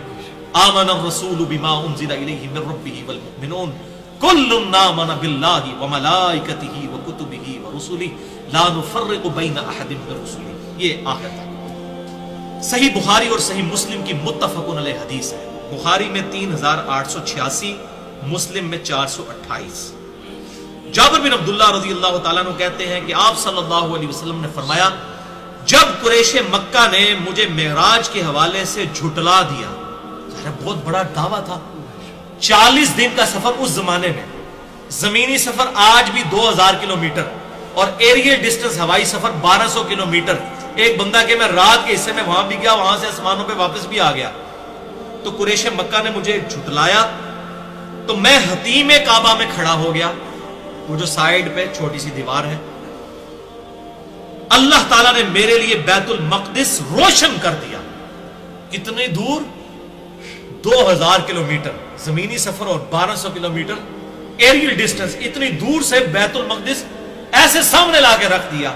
آمن الرسول بما انزل الیہ من ربہ والمؤمنون کل آمن باللہ وملائکتہ وکتبہ ورسلہ لا نفرق بین احد من رسلہ. یہ آخر تک. صحیح بخاری اور صحیح مسلم کی متفقن علیہ حدیث ہے. بخاری میں 3886، مسلم میں 428. جابر بن عبداللہ رضی اللہ تعالیٰ عنہ کہتے ہیں کہ آپ صلی اللہ علیہ وسلم نے فرمایا جب قریش مکہ نے مجھے معراج کے حوالے سے جھٹلا دیا، بہت بڑا دعویٰ تھا، 40 دن کا سفر اس زمانے میں، زمینی سفر آج بھی 2000 کلومیٹر اور ایریل ڈسٹنس ہوائی سفر 1200 کلومیٹر. ایک بندہ کہ میں رات کے حصے میں وہاں بھی گیا، وہاں سے آسمانوں پہ واپس بھی آ گیا. تو قریش مکہ نے مجھے جھٹلایا تو میں حتیم کعبہ میں کھڑا ہو گیا، وہ جو سائیڈ پہ چھوٹی سی دیوار ہے. اللہ تعالیٰ نے میرے لیے بیت المقدس روشن کر دیا. کتنی دور؟ 2000 کلومیٹر زمینی سفر اور 1200 کلومیٹر ایریل ڈسٹنس. اتنی دور سے بیت المقدس ایسے سامنے لا کے رکھ دیا.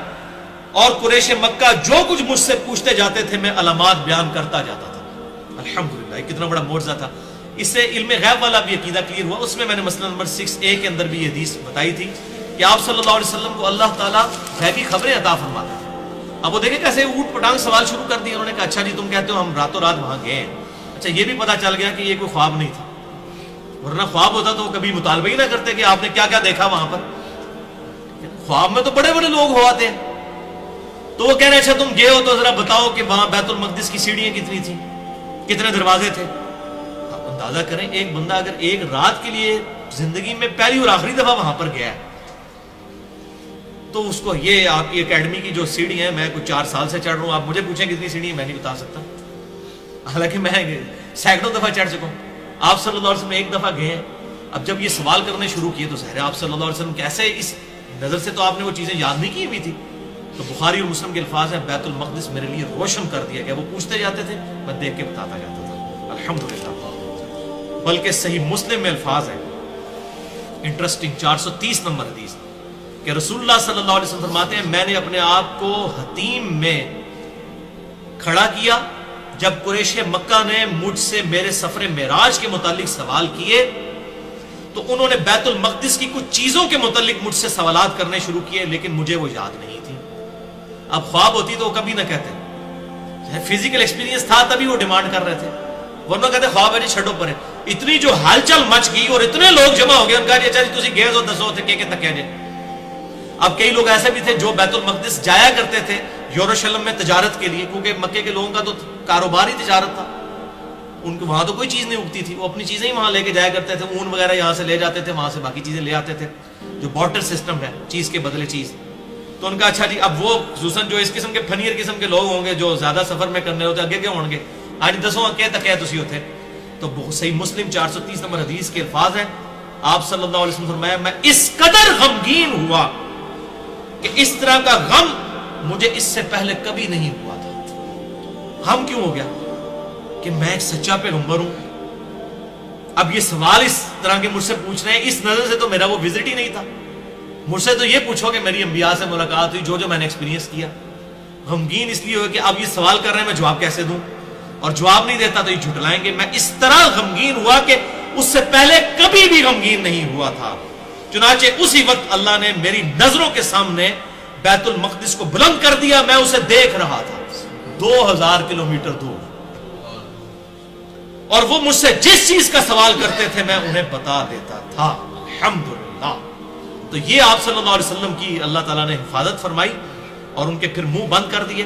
اور قریش مکہ جو کچھ مجھ سے پوچھتے جاتے تھے میں علامات بیان کرتا جاتا تھا. الحمدللہ کتنا بڑا معجزہ تھا. اس سے علم غیب والا بھی عقیدہ کلیئر ہوا. اس میں نے مسئلہ نمبر 6A کے اندر بھی یہ حدیث بتائی تھی کہ آپ صلی اللہ علیہ وسلم کو اللہ تعالیٰ غیبی خبریں عطا فرماتا ہے. اب وہ دیکھیں کیسے اوٹ پٹانگ سوال شروع کر دیے. انہوں نے کہا اچھا جی تم کہتے ہو ہم راتوں رات وہاں گئے ہیں، اچھا یہ بھی پتا چل گیا کہ یہ کوئی خواب نہیں تھا، ورنہ خواب ہوتا تو وہ کبھی مطالبہ ہی نہ کرتے کہ آپ نے کیا کیا دیکھا وہاں پر. خواب میں تو بڑے بڑے لوگ ہو آتے ہیں. تو وہ کہہ رہے اچھا تم گئے ہو تو ذرا بتاؤ کہ وہاں بیت المقدس کی سیڑھیاں کتنی تھیں، کتنے دروازے تھے. آپ اندازہ کریں ایک بندہ اگر ایک رات کے لیے زندگی میں پہلی اور آخری دفعہ وہاں پر گیا ہے تو اس کو یہ آپ کی اکیڈمی کی جو سیڑھی ہیں میں کچھ 4 سال سے چڑھ رہا ہوں، آپ مجھے پوچھیں کتنی سیڑھی ہیں میں نہیں بتا سکتا، حالانکہ میں سینکڑوں دفعہ چڑھ چکا ہوں. آپ صلی اللہ علیہ وسلم ایک دفعہ گئے ہیں. اب جب یہ سوال کرنے شروع کیے تو ظاہر ہے آپ صلی اللہ علیہ وسلم کیسے اس نظر سے تو آپ نے وہ چیزیں یاد نہیں کی ہوئی تھی. تو بخاری اور مسلم کے الفاظ ہیں بیت المقدس میرے لیے روشن کر دیا گیا. وہ پوچھتے جاتے تھے میں دیکھ کے بتاتا جاتا تھا. الحمدللہ. بلکہ صحیح مسلم میں الفاظ ہیں انٹرسٹنگ 430 نمبر حدیث کہ رسول اللہ صلی اللہ علیہ وسلم فرماتے ہیں میں نے اپنے آپ کو حتیم میں کھڑا کیا جب قریش مکہ نے مجھ سے میرے سفر معراج کے متعلق سوال کیے تو انہوں نے بیت المقدس کی کچھ چیزوں کے متعلق مجھ سے سوالات کرنے شروع کیے لیکن مجھے وہ یاد نہیں تھی. اب خواب ہوتی تو وہ کبھی نہ کہتے، فزیکل ایکسپیرینس تھا تبھی وہ ڈیمانڈ کر رہے تھے، ورنہ کہتے خواب ہے جی چھڈو پرے. اتنی جو ہلچل مچ گئی اور اتنے لوگ جمع ہو گئے ان کا جی اچھا جی تسی گئے ہو دسو تے کہ تک جے. اب کئی لوگ ایسے بھی تھے جو بیت المقدس جایا کرتے تھے یروشلم میں تجارت کے لیے، کیونکہ مکے کے لوگوں کا تو کاروبار ہی تجارت تھا، ان کو وہاں تو کوئی چیز نہیں اگتی تھی، وہ اپنی چیزیں ہی وہاں لے کے جایا کرتے تھے. اون وغیرہ یہاں سے لے جاتے تھے، وہاں سے باقی چیزیں لے آتے تھے، جو بارٹر سسٹم ہے چیز کے بدلے چیز. تو ان کا اچھا جی اب وہ خصوصاً جو اس قسم کے فنیر قسم کے لوگ ہوں گے جو زیادہ سفر میں کرنے ہوتے اگے کے ہوں گے آج دسوں کہ تک ہے تسی ہوتے. تو صحیح مسلم 430 نمبر حدیث کے الفاظ ہیں آپ صلی اللہ علیہ وسلم فرمایا میں اس قدر غمگین ہوا کہ اس طرح کا غم مجھے اس سے پہلے کبھی نہیں ہوا تھا. غم کیوں ہو گیا؟ کہ میں ایک سچا پیغمبر ہوں. اب یہ سوال اس طرح کے مجھ سے پوچھ رہے ہیں، اس نظر سے تو میرا وہ وزٹ ہی نہیں تھا. مجھ سے تو یہ پوچھو کہ میری انبیاء سے ملاقات ہوئی، جو میں نے ایکسپیرینس کیا. غمگین اس لیے ہو کہ اب یہ سوال کر رہے ہیں میں جواب کیسے دوں، اور جواب نہیں دیتا تو یہ جھٹلائیں گے. میں اس طرح غمگین ہوا کہ اس سے پہلے کبھی بھی غمگین نہیں ہوا تھا. چنانچہ اسی وقت اللہ نے میری نظروں کے سامنے بیت المقدس کو بلند کر دیا. میں اسے دیکھ رہا تھا 2000 کلومیٹر دور، اور وہ مجھ سے جس چیز کا سوال کرتے تھے میں انہیں بتا دیتا تھا. الحمدللہ. تو یہ آپ صلی اللہ علیہ وسلم کی اللہ تعالیٰ نے حفاظت فرمائی اور ان کے پھر منہ بند کر دیے.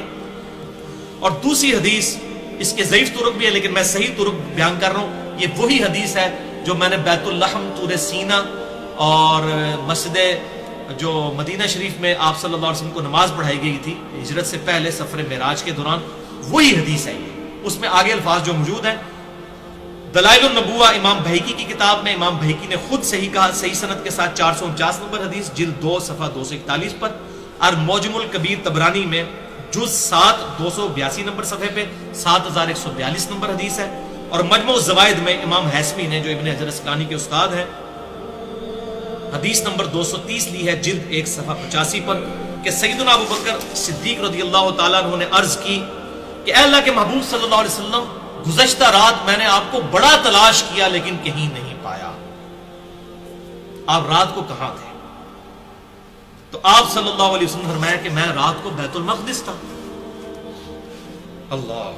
اور دوسری حدیث اس کے ضعیف طرق بھی ہے لیکن میں صحیح طرق بیان کر رہا ہوں. یہ وہی حدیث ہے جو میں نے بیت اللحم طور سینا اور مسجد جو مدینہ شریف میں آپ صلی اللہ علیہ وسلم کو نماز پڑھائی گئی تھی ہجرت سے پہلے سفر معراج کے دوران، وہی حدیث ہے. اس میں آگے الفاظ جو موجود ہیں. دلائل النبوہ امام بہیقی کی کتاب میں امام بہیقی نے خود صحیح کہا صحیح سند کے ساتھ 449 نمبر حدیث جلد 2 صفحہ 241 پر، اور معجم الکبیر طبرانی میں جز 7 282 نمبر صفحے پہ 7142 نمبر حدیث ہے. اور مجموع الزوائد میں امام حیثمی نے جو ابن حجر اسقلانی کے استاد ہیں حدیث نمبر 230 لی ہے جلد 1 صفحہ 85 پر کہ سیدنا ابو بکر صدیق رضی اللہ تعالیٰ عنہ نے عرض کی کہ اے اللہ کے محبوب صلی اللہ علیہ وسلم گزشتہ رات میں نے آپ کو بڑا تلاش کیا لیکن کہیں نہیں پایا، آپ رات کو کہاں تھے؟ تو آپ صلی اللہ علیہ وسلم فرمایا کہ میں رات کو بیت المقدس تھا. اللہ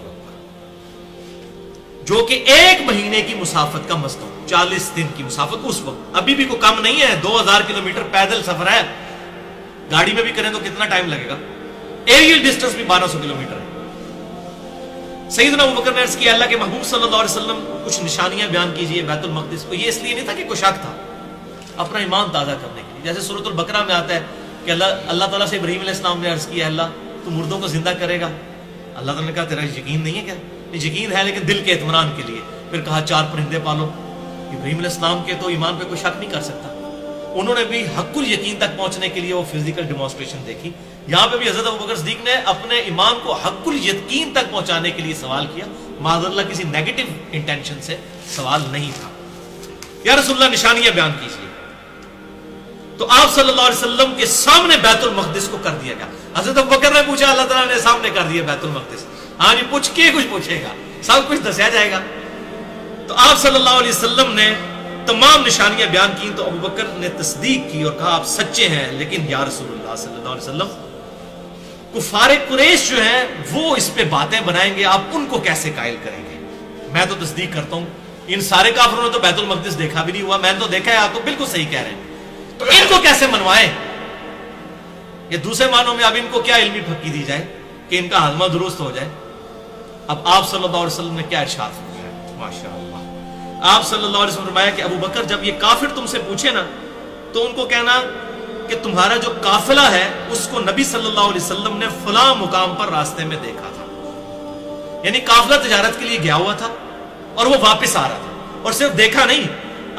جو کہ 1 مہینے کی مسافت کا مزدور، 40 دن کی مسافت اس وقت، ابھی بھی کوئی کم نہیں ہے، 2000 کلومیٹر پیدل سفر ہے، گاڑی میں بھی کریں تو کتنا ٹائم لگے گا، ایریل ڈسٹنس بھی 1200 کلومیٹر ہے۔ سیدنا ابوبکر نے عرض کیا اللہ کے محبوب صلی اللہ علیہ وسلم کچھ نشانیاں بیان کیجئے بیت المقدس کو۔ یہ اس لیے نہیں تھا کہ کوئی شک تھا، اپنا ایمان تازہ کرنے کے لیے، جیسے سورۃ البقرہ میں آتا ہے کہ اللہ تعالیٰ سے ابراہیم علیہ السلام نے عرض کیا اللہ تو مردوں کو زندہ کرے گا، اللہ تعالیٰ نے کہا تیرا یقین نہیں ہے کیا؟ یقین ہے لیکن دل کے اطمینان کے لیے۔ پھر کہا 4 پرندے پالو۔ ابراہیم علیہ السلام کے تو ایمان پہ کوئی شک نہیں کر سکتا، انہوں نے بھی حق الیقین تک پہنچنے کے لیے وہ فزیکل ڈیمانسٹریشن دیکھی۔ یہاں پہ بھی حضرت ابوبکر صدیق نے اپنے ایمان کو حق الیقین تک پہنچانے کے لیے سوال کیا، معاذ اللہ کسی نیگیٹو انٹینشن سے سوال نہیں تھا۔ یا رسول اللہ نشانیاں بیان کیجیے، تو آپ صلی اللہ علیہ وسلم کے سامنے بیت المقدس کو کر دیا گیا۔ حضرت ابوبکر نے پوچھا، اللہ تعالیٰ نے سامنے کر دیا بیت المقدس۔ ہاں جی پوچھ کے کچھ پوچھے گا، سب کچھ دسیا جائے گا۔ تو آپ صلی اللہ علیہ وسلم نے تمام نشانیاں بیان کی تو ابوبکر نے تصدیق کی اور کہا آپ سچے ہیں، لیکن یا رسول اللہ صلی اللہ علیہ وسلم کفار قریش جو ہیں وہ اس پہ باتیں بنائیں گے، آپ ان کو کیسے قائل کریں گے؟ میں تو تصدیق کرتا ہوں ان سارے کافروں نے تو بیت المقدس دیکھا بھی نہیں ہوا، میں نے تو دیکھا ہے، آپ تو بالکل صحیح کہہ رہے ہیں، تو ان کو کیسے منوائیں؟ یہ دوسرے معنوں میں اب ان کو کیا علمی پھکی دی جائے کہ ان کا ہاضمہ درست ہو جائے؟ اب آپ صلی اللہ علیہ وسلم نے کیا ارشاد فرمایا؟ ماشاءاللہ آپ صلی اللہ علیہ وسلم نے فرمایا کہ ابو بکر جب یہ کافر تم سے پوچھے نا تو ان کو کہنا کہ تمہارا جو قافلہ ہے اس کو نبی صلی اللہ علیہ وسلم نے فلاں مقام پر راستے میں دیکھا تھا، یعنی قافلہ تجارت کے لیے گیا ہوا تھا اور وہ واپس آ رہا تھا، اور صرف دیکھا نہیں،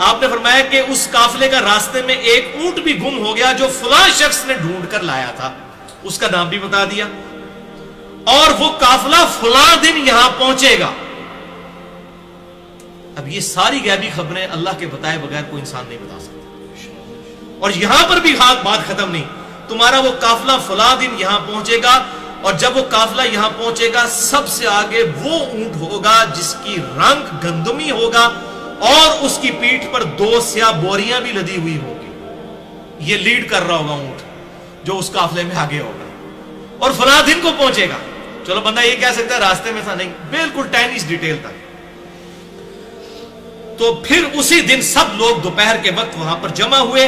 آپ نے فرمایا کہ اس قافلے کا راستے میں ایک اونٹ بھی گم ہو گیا جو فلاں شخص نے ڈھونڈ کر لایا تھا، اس کا نام بھی بتا دیا، اور وہ قافلہ فلاں دن یہاں پہنچے گا۔ اب یہ ساری غیبی خبریں اللہ کے بتائے بغیر کوئی انسان نہیں بتا سکتا، اور یہاں پر بھی بات ختم نہیں، تمہارا وہ قافلہ فلاں دن یہاں پہنچے گا، اور جب وہ قافلہ یہاں پہنچے گا سب سے آگے وہ اونٹ ہوگا جس کی رنگ گندمی ہوگا اور اس کی پیٹھ پر 2 سیاہ بوریاں بھی لدی ہوئی ہوگی، یہ لیڈ کر رہا ہوگا اونٹ جو اس قافلے میں آگے ہوگا، اور فلاں دن کو پہنچے گا۔ چلو بندہ یہ کہہ سکتا ہے راستے میں تھا، نہیں، بالکل ٹائنیش ڈیٹیل تک۔ تو پھر اسی دن سب لوگ دوپہر کے وقت وہاں پر جمع ہوئے،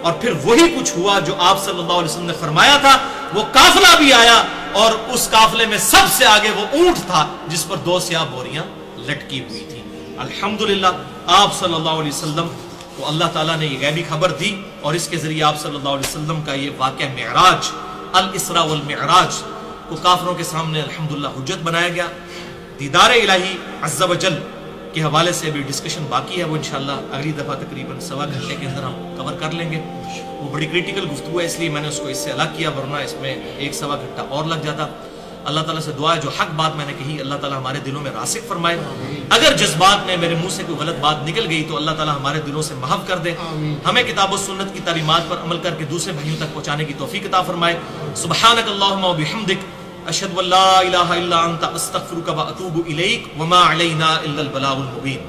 اور پھر وہی کچھ ہوا جو آپ صلی اللہ علیہ وسلم نے فرمایا تھا، وہ قافلہ بھی آیا اور اس قافلے میں سب سے آگے وہ اونٹ تھا جس پر 2 سیاہ بوریاں لٹکی ہوئی تھی۔ الحمدللہ آپ صلی اللہ علیہ وسلم کو اللہ تعالیٰ نے یہ غیبی خبر دی، اور اس کے ذریعے آپ صلی اللہ علیہ وسلم کا یہ واقعہ معراج، الاسراء والمعراج کو کافروں کے سامنے الحمدللہ حجت بنایا گیا۔ دیدار الہی عز و جل کے حوالے سے بھی ڈسکشن باقی ہے، وہ انشاءاللہ اگلی دفعہ تقریباً 1.25 گھنٹے کے اندر ہم کور کر لیں گے۔ وہ بڑی کریٹیکل گفتگو ہے، اس لیے میں نے اس کو اس سے الگ کیا، ورنہ اس میں 1-1.25 گھنٹہ اور لگ جاتا۔ اللہ تعالیٰ سے دعا ہے جو حق بات میں نے کہی اللہ تعالیٰ ہمارے دلوں میں راسخ فرمائے، اگر جذبات میں میرے منہ سے کوئی غلط بات نکل گئی تو اللہ تعالیٰ ہمارے دلوں سے محو کر دے، ہمیں کتاب و سنت کی تعلیمات پر عمل کر کے دوسرے بھائیوں تک پہنچانے کی توفیق عطا فرمائے۔ سبحانک اللہم و بحمدک، اشہد ان لا الہ الا انت، استغفرک و اتوب الیک، وما علینا الا البلاغ المبین۔